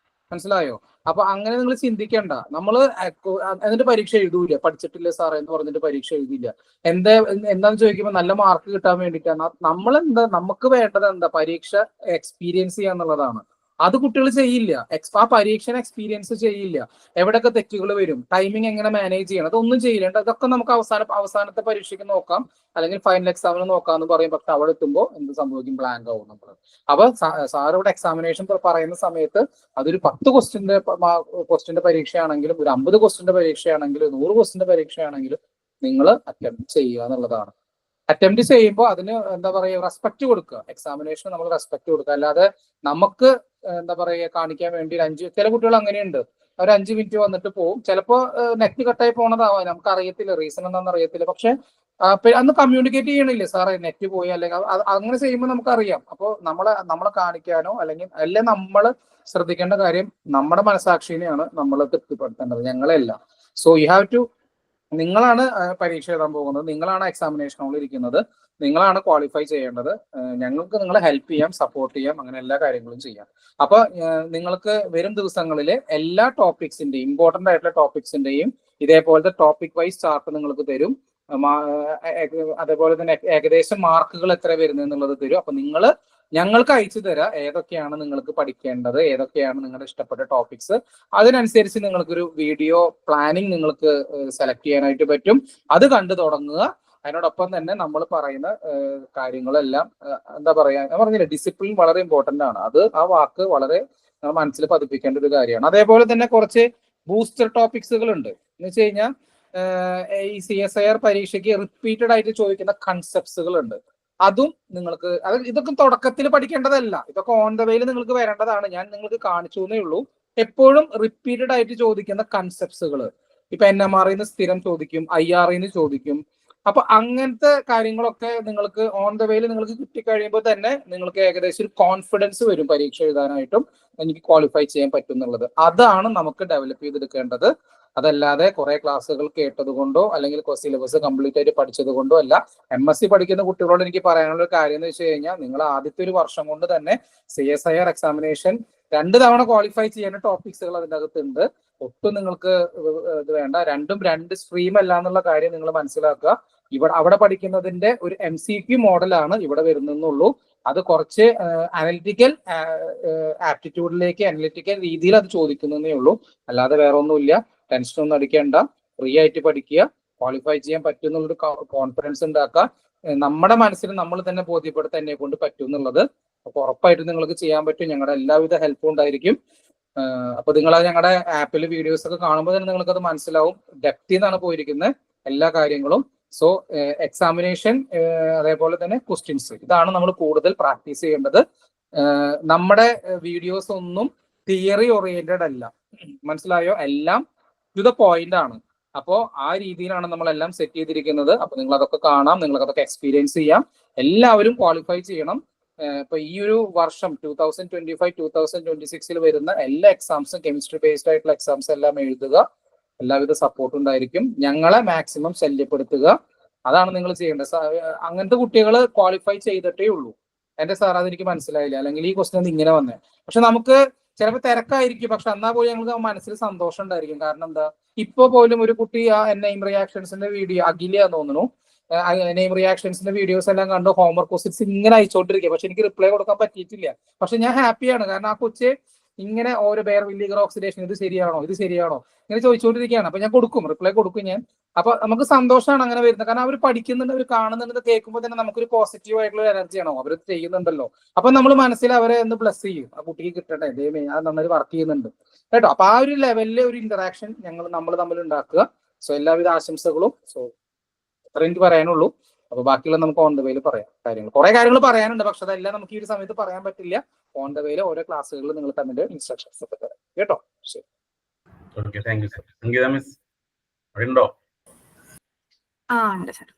മനസ്സിലായോ? അപ്പൊ അങ്ങനെ നിങ്ങൾ ചിന്തിക്കേണ്ട. നമ്മൾ എന്നിട്ട് പരീക്ഷ എഴുതൂല, പഠിച്ചിട്ടില്ല സാറേ എന്ന് പറഞ്ഞിട്ട് പരീക്ഷ എഴുതില്ല. എന്താന്ന് ചോദിക്കുമ്പോൾ നല്ല മാർക്ക് കിട്ടാൻ വേണ്ടിയിട്ടാണ്. നമുക്ക് വേണ്ടത് എന്താ, പരീക്ഷ എക്സ്പീരിയൻസ് ചെയ്യാന്നുള്ളതാണ്. അത് കുട്ടികൾ ചെയ്യില്ല. ആ പരീക്ഷ എക്സ്പീരിയൻസ് ചെയ്യില്ല. എവിടെയൊക്കെ തെറ്റുകൾ വരും, ടൈമിംഗ് എങ്ങനെ മാനേജ് ചെയ്യണം, അതൊന്നും ചെയ്യില്ല. അതൊക്കെ നമുക്ക് അവസാനത്തെ പരീക്ഷയ്ക്ക് നോക്കാം, അല്ലെങ്കിൽ ഫൈനൽ എക്സാമിന് നോക്കാമെന്ന് പറയും. പക്ഷെ അവിടെ എത്തുമ്പോൾ എന്ത് സംഭവിക്കും, ബ്ലാങ്ക് ആവും നമ്മൾ. അപ്പൊ സാർ ഇവിടെ എക്സാമിനേഷൻ പറയുന്ന സമയത്ത് അതൊരു 10 ക്വസ്റ്റ്യന്റെ പരീക്ഷയാണെങ്കിലും, ഒരു 50 ക്വസ്റ്റ്യന്റെ പരീക്ഷയാണെങ്കിലും, 100 ക്വസ്റ്റ്യന്റെ പരീക്ഷയാണെങ്കിലും നിങ്ങൾ അറ്റംപ്റ്റ് ചെയ്യുക എന്നുള്ളതാണ്. അറ്റംപ്റ്റ് ചെയ്യുമ്പോൾ അതിന് എന്താ പറയുക, റെസ്പെക്ട് കൊടുക്കുക. എക്സാമിനേഷൻ നമ്മൾ റെസ്പെക്ട് കൊടുക്കുക. അല്ലാതെ നമുക്ക് എന്താ പറയുക കാണിക്കാൻ വേണ്ടി ചില കുട്ടികൾ അങ്ങനെയുണ്ട്, അവർ 5 മിനിറ്റ് വന്നിട്ട് പോകും. ചിലപ്പോൾ നെറ്റ് കട്ടായി പോണതാവാം, നമുക്ക് അറിയത്തില്ല, റീസൺ എന്താണെന്ന് അറിയത്തില്ല. പക്ഷെ അന്ന് കമ്മ്യൂണിക്കേറ്റ് ചെയ്യണില്ലേ സാറേ നെറ്റ് പോയി, അല്ലെങ്കിൽ അങ്ങനെ ചെയ്യുമ്പോൾ നമുക്കറിയാം. അപ്പോൾ നമ്മളെ കാണിക്കാനോ അല്ലെങ്കിൽ നമ്മൾ ശ്രദ്ധിക്കേണ്ട കാര്യം നമ്മുടെ മനസാക്ഷിനെയാണ് നമ്മൾ തൃപ്തിപ്പെടുത്തേണ്ടത്, ഞങ്ങളെയല്ല. സോ യു ഹാവ് ടു, നിങ്ങളാണ് പരീക്ഷ എഴുതാൻ പോകുന്നത്, നിങ്ങളാണ് എക്സാമിനേഷൻ ഹോളിൽ ഇരിക്കുന്നത്, നിങ്ങളാണ് ക്വാളിഫൈ ചെയ്യേണ്ടത്. ഞങ്ങൾക്ക് നിങ്ങളെ ഹെൽപ്പ് ചെയ്യാം, സപ്പോർട്ട് ചെയ്യാം, അങ്ങനെ എല്ലാ കാര്യങ്ങളും ചെയ്യാം. അപ്പൊ നിങ്ങൾക്ക് വരും ദിവസങ്ങളിൽ എല്ലാ ടോപ്പിക്സിന്റെയും ഇമ്പോർട്ടന്റ് ആയിട്ടുള്ള ടോപ്പിക്സിന്റെയും ഇതേപോലത്തെ ടോപ്പിക് വൈസ് ചാർട്ട് നിങ്ങൾക്ക് തരും. അതേപോലെ തന്നെ ഏകദേശം മാർക്കുകൾ എത്ര വരുന്നത് എന്നുള്ളത് തരും. അപ്പൊ നിങ്ങൾ ഞങ്ങൾക്ക് അയച്ചു തരാം ഏതൊക്കെയാണ് നിങ്ങൾക്ക് പഠിക്കേണ്ടത്, ഏതൊക്കെയാണ് നിങ്ങളുടെ ഇഷ്ടപ്പെട്ട ടോപ്പിക്സ്. അതിനനുസരിച്ച് നിങ്ങൾക്കൊരു വീഡിയോ പ്ലാനിങ് നിങ്ങൾക്ക് സെലക്ട് ചെയ്യാനായിട്ട് പറ്റും. അത് കണ്ടു തുടങ്ങുക. അതിനോടൊപ്പം തന്നെ നമ്മൾ പറയുന്ന കാര്യങ്ങളെല്ലാം എന്താ പറയാ, ഞാൻ പറഞ്ഞില്ലേ, ഡിസിപ്ലിൻ വളരെ ഇമ്പോർട്ടന്റ് ആണ്. ആ വാക്ക് വളരെ മനസ്സിൽ പതിപ്പിക്കേണ്ട ഒരു കാര്യമാണ്. അതേപോലെ തന്നെ കുറച്ച് ബൂസ്റ്റർ ടോപ്പിക്സുകൾ ഉണ്ട്. എന്ന് വെച്ച് കഴിഞ്ഞാൽ ഈ CSIR പരീക്ഷയ്ക്ക് റിപ്പീറ്റഡ് ആയിട്ട് ചോദിക്കുന്ന കൺസെപ്റ്റ്സുകൾ ഉണ്ട്. അതും നിങ്ങൾക്ക് ഇതൊക്കെ തുടക്കത്തിൽ പഠിക്കേണ്ടതല്ല, ഇതൊക്കെ ഓൺ ദ വേയിൽ നിങ്ങൾക്ക് വരേണ്ടതാണ്. ഞാൻ നിങ്ങൾക്ക് കാണിച്ചു എന്നേ ഉള്ളൂ. എപ്പോഴും റിപ്പീറ്റഡ് ആയിട്ട് ചോദിക്കുന്ന കൺസെപ്റ്റ്സുകൾ, ഇപ്പൊ NMR സ്ഥിരം ചോദിക്കും, IR ചോദിക്കും. അപ്പൊ അങ്ങനത്തെ കാര്യങ്ങളൊക്കെ നിങ്ങൾക്ക് ഓൺ ദ വേയിൽ നിങ്ങൾക്ക് കിട്ടിക്കഴിയുമ്പോൾ തന്നെ നിങ്ങൾക്ക് ഏകദേശം ഒരു കോൺഫിഡൻസ് വരും പരീക്ഷ എഴുതാനായിട്ടും എനിക്ക് ക്വാളിഫൈ ചെയ്യാൻ പറ്റും എന്നുള്ളത്. അതാണ് നമുക്ക് ഡെവലപ്പ് ചെയ്തെടുക്കേണ്ടത്. അതല്ലാതെ കുറെ ക്ലാസ്സുകൾ കേട്ടത് കൊണ്ടോ അല്ലെങ്കിൽ സിലബസ് കംപ്ലീറ്റ് ആയിട്ട് പഠിച്ചത് കൊണ്ടോ അല്ല. MSc പഠിക്കുന്ന കുട്ടികളോട് എനിക്ക് പറയാനുള്ള ഒരു കാര്യം എന്ന് വെച്ച് കഴിഞ്ഞാൽ, നിങ്ങൾ ആദ്യത്തെ ഒരു വർഷം കൊണ്ട് തന്നെ CSIR എക്സാമിനേഷൻ 2 തവണ ക്വാളിഫൈ ചെയ്യുന്ന ടോപ്പിക്സുകൾ അതിൻ്റെ അകത്തുണ്ട്. ഒട്ടും നിങ്ങൾക്ക് ഇത് വേണ്ട. രണ്ടും 2 സ്ട്രീം അല്ല എന്നുള്ള കാര്യം നിങ്ങൾ മനസ്സിലാക്കുക. അവിടെ പഠിക്കുന്നതിന്റെ ഒരു MCQ മോഡലാണ് ഇവിടെ വരുന്നുള്ളൂ. അത് കുറച്ച് അനലിറ്റിക്കൽ ആപ്റ്റിറ്റ്യൂഡിലേക്ക് അനലിറ്റിക്കൽ രീതിയിൽ അത് ചോദിക്കുന്നതേ ഉള്ളൂ, അല്ലാതെ വേറെ ഒന്നുമില്ല. ടെൻഷനൊന്നും അടിക്കേണ്ട, ഫ്രീ ആയിട്ട് പഠിക്കുക, ക്വാളിഫൈ ചെയ്യാൻ പറ്റും എന്നുള്ളൊരു കോൺഫിഡൻസ് ഉണ്ടാക്കുക. നമ്മുടെ മനസ്സിൽ നമ്മൾ തന്നെ ബോധ്യപ്പെടുത്താൻ എന്നെ കൊണ്ട് പറ്റും എന്നുള്ളത്. അപ്പൊ ഉറപ്പായിട്ടും നിങ്ങൾക്ക് ചെയ്യാൻ പറ്റും. ഞങ്ങളുടെ എല്ലാവിധ ഹെൽപ്പും ഉണ്ടായിരിക്കും. അപ്പൊ നിങ്ങൾ ഞങ്ങളുടെ ആപ്പിൽ വീഡിയോസ് ഒക്കെ കാണുമ്പോൾ തന്നെ നിങ്ങൾക്കത് മനസ്സിലാവും. ഡെപ്തിൽ നിന്നാണ് പോയിരിക്കുന്നത് എല്ലാ കാര്യങ്ങളും. സോ എക്സാമിനേഷൻ അതേപോലെ തന്നെ ക്വസ്റ്റ്യൻസ്, ഇതാണ് നമ്മൾ കൂടുതൽ പ്രാക്ടീസ് ചെയ്യേണ്ടത്. നമ്മുടെ വീഡിയോസ് ഒന്നും തിയറി ഓറിയന്റഡ് അല്ല, മനസ്സിലായോ? എല്ലാം ടു ദ പോയിന്റ് ആണ്. അപ്പോൾ ആ രീതിയിലാണ് നമ്മളെല്ലാം സെറ്റ് ചെയ്തിരിക്കുന്നത്. അപ്പൊ നിങ്ങൾ അതൊക്കെ കാണാം, നിങ്ങൾക്ക് അതൊക്കെ എക്സ്പീരിയൻസ് ചെയ്യാം. എല്ലാവരും ക്വാളിഫൈ ചെയ്യണം. ഇപ്പൊ ഈ ഒരു വർഷം 2025-2026 വരുന്ന എല്ലാ എക്സാംസും കെമിസ്ട്രി ബേസ്ഡ് ആയിട്ടുള്ള എക്സാംസ് എല്ലാം എഴുതുക. എല്ലാവിധ സപ്പോർട്ടും ഉണ്ടായിരിക്കും. ഞങ്ങളെ മാക്സിമം ശല്യപ്പെടുത്തുക, അതാണ് നിങ്ങൾ ചെയ്യേണ്ടത്. അങ്ങനത്തെ കുട്ടികൾ ക്വാളിഫൈ ചെയ്തിട്ടേ ഉള്ളൂ. എന്റെ സാർ അതെനിക്ക് മനസ്സിലായില്ല, അല്ലെങ്കിൽ ഈ ക്വസ്റ്റ്യൻ ഇങ്ങനെ വന്നേ. പക്ഷെ നമുക്ക് ചിലപ്പോൾ തിരക്കായിരിക്കും, പക്ഷെ എന്നാ പോയി ഞങ്ങൾക്ക് മനസ്സിൽ സന്തോഷം ഉണ്ടായിരിക്കും. കാരണം എന്താ, ഇപ്പൊ പോലും ഒരു കുട്ടി ആ നെയിം റിയാക്ഷൻസിന്റെ വീഡിയോ, അഖിലയാന്ന് തോന്നുന്നു, നെയിം റിയാക്ഷൻസിന്റെ വീഡിയോസ് എല്ലാം കണ്ട് ഹോംവർക്ക് ക്വസ്റ്റ്യൻസ് ഇങ്ങനെ അയച്ചോണ്ടിരിക്കുക. പക്ഷെ എനിക്ക് റിപ്ലൈ കൊടുക്കാൻ പറ്റിയിട്ടില്ല. പക്ഷെ ഞാൻ ഹാപ്പിയാണ്, കാരണം ആ കൊച്ച് ഇങ്ങനെ ഓരോ ബെയർ വില്ലീഗർ ഓക്സിഡേഷൻ ഇത് ശരിയാണോ ഇങ്ങനെ ചോദിച്ചുകൊണ്ടിരിക്കുകയാണ്. അപ്പൊ ഞാൻ റിപ്ലൈ കൊടുക്കും ഞാൻ. അപ്പൊ നമുക്ക് സന്തോഷമാണ് അങ്ങനെ വരുന്നത്, കാരണം അവർ പഠിക്കുന്നുണ്ട്, അവർ കാണുന്നുണ്ട്, കേൾക്കുമ്പോൾ തന്നെ നമുക്കൊരു പോസിറ്റീവ് ആയിട്ടുള്ള എനർജിയാണോ അവർ ചെയ്യുന്നുണ്ടല്ലോ. അപ്പൊ നമ്മൾ മനസ്സിൽ അവരെ ഒന്ന് ബ്ലസ് ചെയ്യും, ആ കുട്ടിക്ക് കിട്ടട്ടെ, ദൈവമേ അത് നന്നായി വർക്ക് ചെയ്യുന്നുണ്ട് കേട്ടോ. അപ്പൊ ആ ഒരു ലെവലിലെ ഒരു ഇന്ററാക്ഷൻ നമ്മൾ തമ്മിൽ ഉണ്ടാക്കുക. സോ എല്ലാവിധ ആശംസകളും. സോ അത്ര എനിക്ക് പറയാനുള്ളൂ. അപ്പൊ ബാക്കിയുള്ള നമുക്ക് ഓൺ ദ വേയിൽ പറയാം കാര്യങ്ങൾ. കുറെ കാര്യങ്ങൾ പറയാനുണ്ട്, പക്ഷെ അതെല്ലാം നമുക്ക് ഈ ഒരു സമയത്ത് പറയാൻ പറ്റില്ല. ഓൺ ദ വേയിൽ ഓരോ ക്ലാസ്സുകളിൽ നിങ്ങൾ തമ്മിൽ ഇൻസ്ട്രക്ഷൻസ് ഒക്കെ തരാം കേട്ടോ. ശരി, okay, thank you sir. Sangeetha miss അവിടെ ഉണ്ടോ? ഉണ്ട് sir.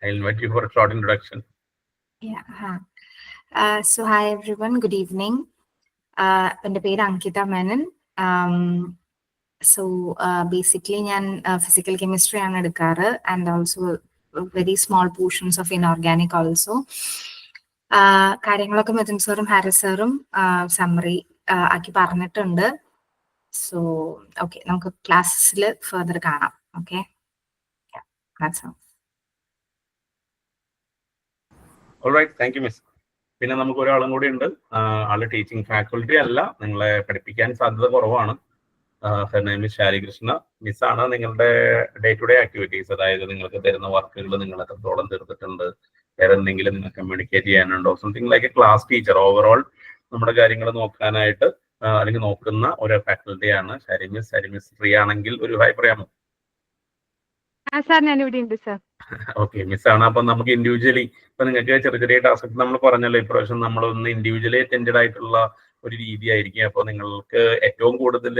I'll invite you for a short introduction. So hi everyone, good evening. എൻ്റെ പേര് അങ്കിത മേനൻ. So basically ഞാൻ physical chemistry ആണ് എടുക്കാറ്, and also very small portions of inorganic also. കാര്യങ്ങളൊക്കെ മിഥുൻ സാറും ഹാരിസ് സാറും സമ്മറി ആക്കി പറഞ്ഞിട്ടുണ്ട്. സോ ഓക്കെ, നമുക്ക് ക്ലാസ്സിൽ ഫർദർ കാണാം. Okay, that's all. Alright, thank you miss. പിന്നെ നമുക്ക് ഒരാളും കൂടി ഉണ്ട്. ആള് ടീച്ചിങ് ഫാക്കൾട്ടി അല്ല, നിങ്ങളെ പഠിപ്പിക്കാൻ സാധ്യത കുറവാണ്. മിസ് ശാരികൃഷ്ണ മിസ്സാണ് നിങ്ങളുടെ ഡേ ടു ഡേ ആക്ടിവിറ്റീസ്, അതായത് നിങ്ങൾക്ക് തരുന്ന വർക്കുകൾ നിങ്ങൾ എത്രത്തോളം തീർത്തിട്ടുണ്ട്, വേറെ എന്തെങ്കിലും നിങ്ങൾ കമ്മ്യൂണിക്കേറ്റ് ചെയ്യാനുണ്ടോ, something like a class teacher. Overall നമ്മുടെ കാര്യങ്ങൾ നോക്കാനായിട്ട് അല്ലെങ്കിൽ നോക്കുന്ന ഒരു ഫാക്കൽറ്റിയാണ് Shari miss. Shari miss free ആണെങ്കിൽ ഒരു ഹായ് പറയാമോ? സാർ ഞാൻ ഇവിടെ ഉണ്ട് സാർ. ഓക്കെ, മിസ്സാണ്. അപ്പൊ നമുക്ക് ഇൻഡിവിജ്വലി ഇപ്പൊ നിങ്ങൾക്ക് ചെറിയ ചെറിയ ടാസ്ക് നമ്മൾ പറഞ്ഞല്ലോ, ഇപ്രാവശ്യം നമ്മളൊന്ന് ഇൻഡിവിജ്വലി അറ്റൻഡഡ് ആയിട്ടുള്ള ഒരു രീതിയായിരിക്കും. അപ്പോൾ നിങ്ങൾക്ക് ഏറ്റവും കൂടുതൽ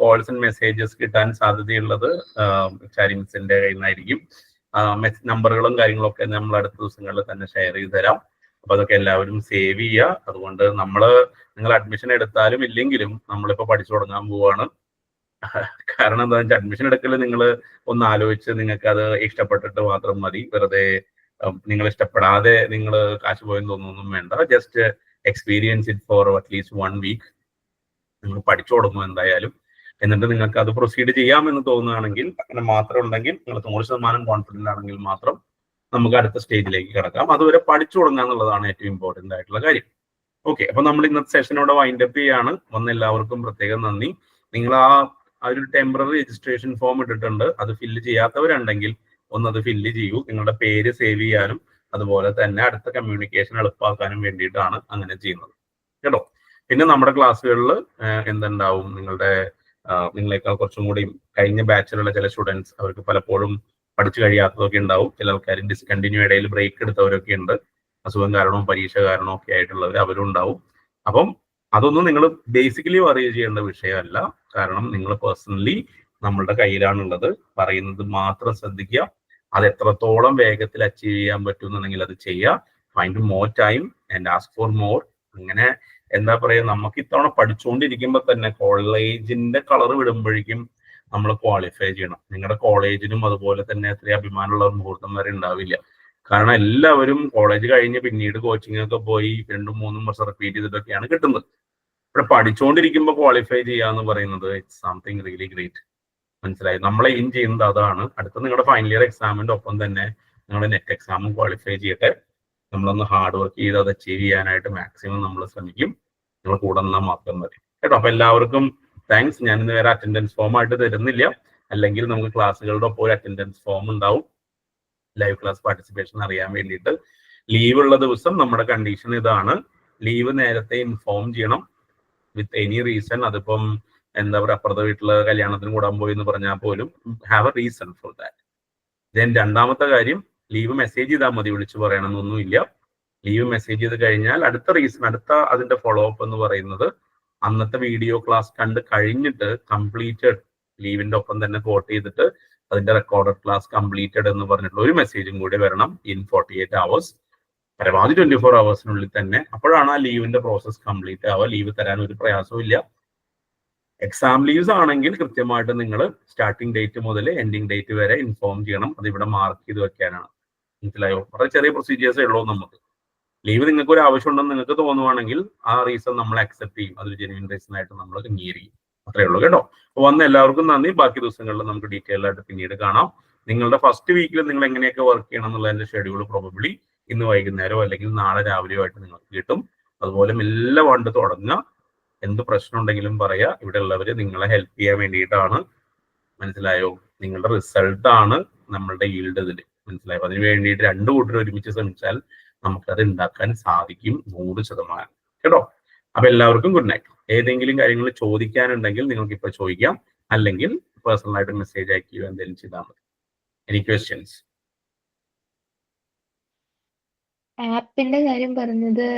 കോൾസ് ആൻഡ് മെസ്സേജസ് കിട്ടാൻ സാധ്യതയുള്ളത് ചാരിമിസിന്റെ കയ്യിൽ നിന്നായിരിക്കും. നമ്പറുകളും കാര്യങ്ങളൊക്കെ നമ്മൾ അടുത്ത ദിവസങ്ങളിൽ തന്നെ ഷെയർ ചെയ്ത് തരാം. അപ്പൊ അതൊക്കെ എല്ലാവരും സേവ് ചെയ്യുക. അതുകൊണ്ട് നിങ്ങൾ അഡ്മിഷൻ എടുത്താലും ഇല്ലെങ്കിലും നമ്മളിപ്പോ പഠിച്ചു തുടങ്ങാൻ പോവാണ്. കാരണം എന്താ വെച്ചാൽ അഡ്മിഷൻ എടുക്കല് നിങ്ങൾ ഒന്ന് ആലോചിച്ച് നിങ്ങൾക്ക് അത് ഇഷ്ടപ്പെട്ടിട്ട് മാത്രം മതി. വെറുതെ നിങ്ങൾ ഇഷ്ടപ്പെടാതെ നിങ്ങൾ കാശ് പോയെന്ന് തോന്നുന്നൊന്നും വേണ്ട. Just experience it for at least 1 week. നിങ്ങൾ പഠിച്ചു തുടങ്ങും എന്തായാലും. എന്നിട്ട് നിങ്ങൾക്ക് അത് പ്രൊസീഡ് ചെയ്യാമെന്ന് തോന്നുകയാണെങ്കിൽ, അങ്ങനെ മാത്രം ഉണ്ടെങ്കിൽ, നിങ്ങൾ 100% കോൺഫിഡന്റ് ആണെങ്കിൽ മാത്രം നമുക്ക് അടുത്ത സ്റ്റേജിലേക്ക് കിടക്കാം. അതുവരെ പഠിച്ചു തുടങ്ങുക എന്നുള്ളതാണ് ഏറ്റവും ഇമ്പോർട്ടന്റ് ആയിട്ടുള്ള കാര്യം. ഓക്കെ, അപ്പൊ നമ്മൾ ഇന്നത്തെ സെഷനോടെ വൈൻഡപ്പ് ചെയ്യാണ്. വന്ന എല്ലാവർക്കും പ്രത്യേകം നന്ദി. നിങ്ങൾ ആ ഒരു ടെമ്പററി രജിസ്ട്രേഷൻ ഫോം ഇട്ടിട്ടുണ്ട്, അത് ഫില്ല് ചെയ്യാത്തവരുണ്ടെങ്കിൽ അത് ഫില്ല് ചെയ്യൂ. നിങ്ങളുടെ പേര് സേവ് ചെയ്യാനും അതുപോലെ തന്നെ അടുത്ത കമ്മ്യൂണിക്കേഷൻ എളുപ്പമാക്കാനും വേണ്ടിയിട്ടാണ് അങ്ങനെ ചെയ്യുന്നത് കേട്ടോ. പിന്നെ നമ്മുടെ ക്ലാസ്സുകളിൽ എന്തുണ്ടാവും, നിങ്ങളെക്കാൾ കുറച്ചും കൂടി കഴിഞ്ഞ ബാച്ചിലുള്ള ചില സ്റ്റുഡൻസ്, അവർക്ക് പലപ്പോഴും പഠിച്ചു കഴിയാത്തതൊക്കെ ഉണ്ടാവും. ചില ആൾക്കാർ ഡിസ്കണ്ടിന്യൂ ഇടയിൽ ബ്രേക്ക് എടുത്തവരൊക്കെ ഉണ്ട്. അസുഖം കാരണവും പരീക്ഷ കാരണവും ഒക്കെ ആയിട്ടുള്ളവർ അവരും ഉണ്ടാവും. അപ്പം അതൊന്നും നിങ്ങൾ ബേസിക്കലി വറി ചെയ്യേണ്ട വിഷയമല്ല. കാരണം നിങ്ങൾ പേഴ്സണലി നമ്മളുടെ കയ്യിലാണുള്ളത്. പറയുന്നത് മാത്രം ശ്രദ്ധിക്കുക. അത് എത്രത്തോളം വേഗത്തിൽ അച്ചീവ് ചെയ്യാൻ പറ്റുന്നുണ്ടെങ്കിൽ അത് ചെയ്യുക. Find more time and ask for more. അങ്ങനെ എന്താ പറയുക, നമുക്ക് ഇത്തവണ പഠിച്ചുകൊണ്ടിരിക്കുമ്പോൾ തന്നെ കോളേജിന്റെ കളർ വിടുമ്പോഴേക്കും നമ്മൾ ക്വാളിഫൈ ചെയ്യണം. നിങ്ങളുടെ കോളേജിനും അതുപോലെ തന്നെ അത്ര അഭിമാനമുള്ള ഒരു മുഹൂർത്തം വരെ ഉണ്ടാവില്ല. കാരണം എല്ലാവരും കോളേജ് കഴിഞ്ഞ് പിന്നീട് കോച്ചിങ് ഒക്കെ പോയി 2-3 വർഷം റിപ്പീറ്റ് ചെയ്തിട്ടൊക്കെയാണ് കിട്ടുന്നത്. ഇവിടെ പഠിച്ചുകൊണ്ടിരിക്കുമ്പോൾ ക്വാളിഫൈ ചെയ്യാന്ന് പറയുന്നത് ഇറ്റ്സ് സംതിങ് റിയലി ഗ്രേറ്റ്. മനസ്സിലായി? നമ്മളെ എയിം ചെയ്യുന്നത് അതാണ്. അടുത്ത നിങ്ങളുടെ ഫൈനൽ ഇയർ എക്സാമിന്റെ ഒപ്പം തന്നെ നിങ്ങളുടെ നെറ്റ് എക്സാമും ക്വാളിഫൈ ചെയ്യട്ടെ. നമ്മളൊന്ന് ഹാർഡ് വർക്ക് ചെയ്ത് അത് അച്ചീവ് ചെയ്യാനായിട്ട് മാക്സിമം നമ്മൾ ശ്രമിക്കും. നിങ്ങൾ കൂടെ നിന്നാൽ മാത്രം മതി കേട്ടോ. അപ്പൊ എല്ലാവർക്കും താങ്ക്സ്. ഞാൻ ഇന്ന് വേറെ അറ്റൻഡൻസ് ഫോം ആയിട്ട് തരുന്നില്ല. അല്ലെങ്കിൽ നമുക്ക് ക്ലാസ്സുകളുടെ ഒപ്പം ഒരു അറ്റൻഡൻസ് ഫോം ഉണ്ടാവും, ലൈവ് ക്ലാസ് പാർട്ടിസിപ്പേഷൻ അറിയാൻ വേണ്ടിയിട്ട്. ലീവ് ഉള്ള ദിവസം നമ്മുടെ കണ്ടീഷൻ ഇതാണ്, ലീവ് നേരത്തെ ഇൻഫോം ചെയ്യണം വിത്ത് എനി റീസൺ. അതിപ്പം എന്താ പറയുക, അപ്പുറത്തെ വീട്ടില് കല്യാണത്തിന് കൂടാൻ പോയി എന്ന് പറഞ്ഞാൽ പോലും have A reason for that. Then രണ്ടാമത്തെ കാര്യം, ലീവ് മെസ്സേജ് ചെയ്താൽ മതി, വിളിച്ചു പറയണമെന്നൊന്നുമില്ല. ലീവ് മെസ്സേജ് ചെയ്ത് കഴിഞ്ഞാൽ അടുത്ത അതിന്റെ ഫോളോ അപ്പ് എന്ന് പറയുന്നത് അന്നത്തെ വീഡിയോ ക്ലാസ് കണ്ട് കഴിഞ്ഞിട്ട് കംപ്ലീറ്റഡ് ലീവിന്റെ ഒപ്പം തന്നെ കോട്ട് ചെയ്തിട്ട് അതിന്റെ റെക്കോർഡഡ് ക്ലാസ് കംപ്ലീറ്റഡ് എന്ന് പറഞ്ഞിട്ടുള്ള ഒരു മെസ്സേജും കൂടി വരണം ഇൻ 48 hours, പരമാവധി 24 hours തന്നെ. അപ്പോഴാണ് ആ ലീവിന്റെ പ്രോസസ് കംപ്ലീറ്റ് ആവുക. ലീവ് തരാൻ ഒരു പ്രയാസവും ഇല്ല. എക്സാം ലീവ്സ് ആണെങ്കിൽ കൃത്യമായിട്ട് നിങ്ങൾ സ്റ്റാർട്ടിംഗ് ഡേറ്റ് മുതൽ എൻഡിങ് ഡേറ്റ് വരെ ഇൻഫോം ചെയ്യണം. അത് ഇവിടെ മാർക്ക് ചെയ്ത് വെക്കാനാണ്. മനസ്സിലായോ? വളരെ ചെറിയ പ്രൊസീജിയേഴ്സേ ഉള്ളൂ. നമുക്ക് ലീവ് നിങ്ങൾക്ക് ഒരു ആവശ്യം ഉണ്ടെന്ന് നിങ്ങൾക്ക് തോന്നുവാണെങ്കിൽ ആ റീസൺ നമ്മൾ അക്സെപ്റ്റ് ചെയ്യും. അതൊരു ജെന്യൂൻ റീസൺ ആയിട്ട് നമ്മൾ അംഗീകരിക്കും. അത്രേ ഉള്ളൂ കേട്ടോ. അപ്പൊ വന്ന എല്ലാവർക്കും നന്ദി. ബാക്കി ദിവസങ്ങളിൽ നമുക്ക് ഡീറ്റെയിൽ ആയിട്ട് പിന്നീട് കാണാം. നിങ്ങളുടെ ഫസ്റ്റ് വീക്കിൽ നിങ്ങൾ എങ്ങനെയൊക്കെ വർക്ക് ചെയ്യണം എന്നുള്ളതിന്റെ ഷെഡ്യൂൾ പ്രോബബ്ലി ഇന്ന് വൈകുന്നേരമോ അല്ലെങ്കിൽ നാളെ രാവിലെയോ ആയിട്ട് നിങ്ങൾക്ക് കിട്ടും. അതുപോലെ മെല്ലെ വണ്ട് തുടങ്ങുക. എന്ത് പ്രശ്നം ഉണ്ടെങ്കിലും പറയാ. ഇവിടെ ഉള്ളവര് നിങ്ങളെ ഹെൽപ്പ് ചെയ്യാൻ വേണ്ടിയിട്ടാണ്. മനസ്സിലായോ? നിങ്ങളുടെ റിസൾട്ടാണ് നമ്മളുടെ ഈൽഡ് ഇതിൽ. മനസ്സിലായോ? അതിന് വേണ്ടിയിട്ട് 2 കൂട്ടർ ഒരുമിച്ച് ശ്രമിച്ചാൽ നമുക്കത് ഉണ്ടാക്കാൻ സാധിക്കും 100% കേട്ടോ. അപ്പൊ എല്ലാവർക്കും ഗുഡ് നൈറ്റ്. ഏതെങ്കിലും കാര്യങ്ങൾ ചോദിക്കാനുണ്ടെങ്കിൽ നിങ്ങൾക്ക് ഇപ്പൊ ചോദിക്കാം, അല്ലെങ്കിൽ പേഴ്സണൽ ആയിട്ട് മെസ്സേജ് അയക്കുകയോ എന്തെങ്കിലും ചെയ്താൽ മതി. Any questions? ആപ്പിന്റെ കാര്യം പറഞ്ഞത്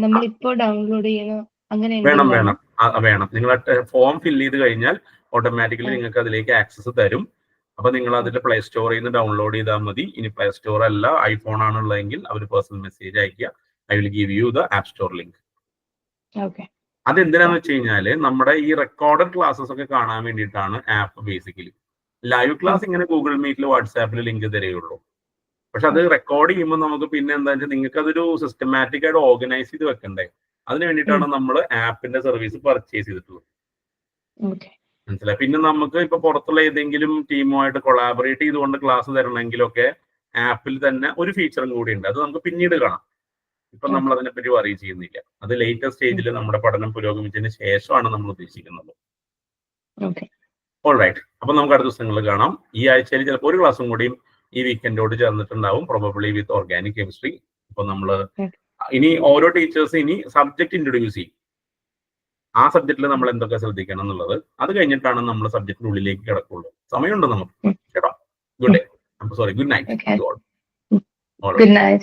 നമ്മളിപ്പോ ഡൗൺലോഡ് ചെയ്യണോ? അങ്ങനെ വേണം. നിങ്ങൾ ഫോം ഫില്ല് ചെയ്ത് കഴിഞ്ഞാൽ ഓട്ടോമാറ്റിക്കലി നിങ്ങൾക്ക് അതിലേക്ക് ആക്സസ് തരും. അപ്പൊ നിങ്ങൾ അതിന്റെ പ്ലേ സ്റ്റോറിൽ നിന്ന് ഡൗൺലോഡ് ചെയ്താൽ മതി. ഇനി പ്ലേ സ്റ്റോർ അല്ല ഐഫോൺ ആണുള്ളതെങ്കിൽ അവർ പേഴ്സണൽ മെസ്സേജ് അയക്കുക. I will give you the app store link. അതെന്തിനാന്ന് വെച്ച് കഴിഞ്ഞാല് നമ്മുടെ ഈ റെക്കോർഡഡ് ക്ലാസ്സസ് ഒക്കെ കാണാൻ വേണ്ടിയിട്ടാണ് ആപ്പ്. ബേസിക്കലി ലൈവ് ക്ലാസ് ഇങ്ങനെ ഗൂഗിൾ മീറ്റിൽ വാട്സാപ്പിൽ ലിങ്ക് തരുള്ളൂ. പക്ഷെ അത് റെക്കോർഡ് ചെയ്യുമ്പോൾ നമുക്ക് പിന്നെ എന്താ വെച്ചാൽ നിങ്ങൾക്ക് അതൊരു സിസ്റ്റമാറ്റിക് ആയിട്ട് ഓർഗനൈസ് ചെയ്ത് വെക്കണ്ടേ. അതിന് വേണ്ടിയിട്ടാണ് നമ്മൾ ആപ്പിന്റെ സർവീസ് പർച്ചേസ് ചെയ്തിട്ടുള്ളത്. മനസ്സിലായി? പിന്നെ നമുക്ക് ഇപ്പൊ പുറത്തുള്ള ഏതെങ്കിലും ടീമുമായിട്ട് കൊളാബറേറ്റ് ചെയ്തുകൊണ്ട് ക്ലാസ് തരണമെങ്കിലൊക്കെ ആപ്പിൽ തന്നെ ഒരു ഫീച്ചറും കൂടി ഉണ്ട്. അത് നമുക്ക് പിന്നീട് കാണാം. ഇപ്പൊ നമ്മൾ അതിനെപ്പറ്റി വറി ചെയ്യുന്നില്ല. അത് ലേറ്റസ്റ്റ് സ്റ്റേജിൽ നമ്മുടെ പഠനം പുരോഗമിച്ചതിന് ശേഷമാണ് നമ്മൾ ഉദ്ദേശിക്കുന്നത്. ഓൾറൈറ്റ്. അപ്പൊ നമുക്ക് അടുത്ത ദിവസങ്ങളിൽ കാണാം. ഈ ആഴ്ചയിൽ ചിലപ്പോൾ ഒരു ക്ലാസ്സും കൂടിയും ഈ വീക്കെൻഡോട് ചേർന്നിട്ടുണ്ടാവും, പ്രോബബ്ലി വിത്ത് ഓർഗാനിക് കെമിസ്ട്രി. അപ്പൊ നമ്മള് ഇനി ഓരോ ടീച്ചേഴ്സ് ഇനി സബ്ജക്ട് ഇൻട്രൊഡ്യൂസ് ചെയ്യും. ആ സബ്ജക്റ്റിൽ നമ്മൾ എന്തൊക്കെ ശ്രദ്ധിക്കണം എന്നുള്ളത്. അത് കഴിഞ്ഞിട്ടാണ് നമ്മൾ സബ്ജക്റ്റിനുള്ളിലേക്ക് കിടക്കുള്ളൂ. സമയമുണ്ട് നമുക്ക് കേട്ടോ. Good day. Sorry, good night. Good night.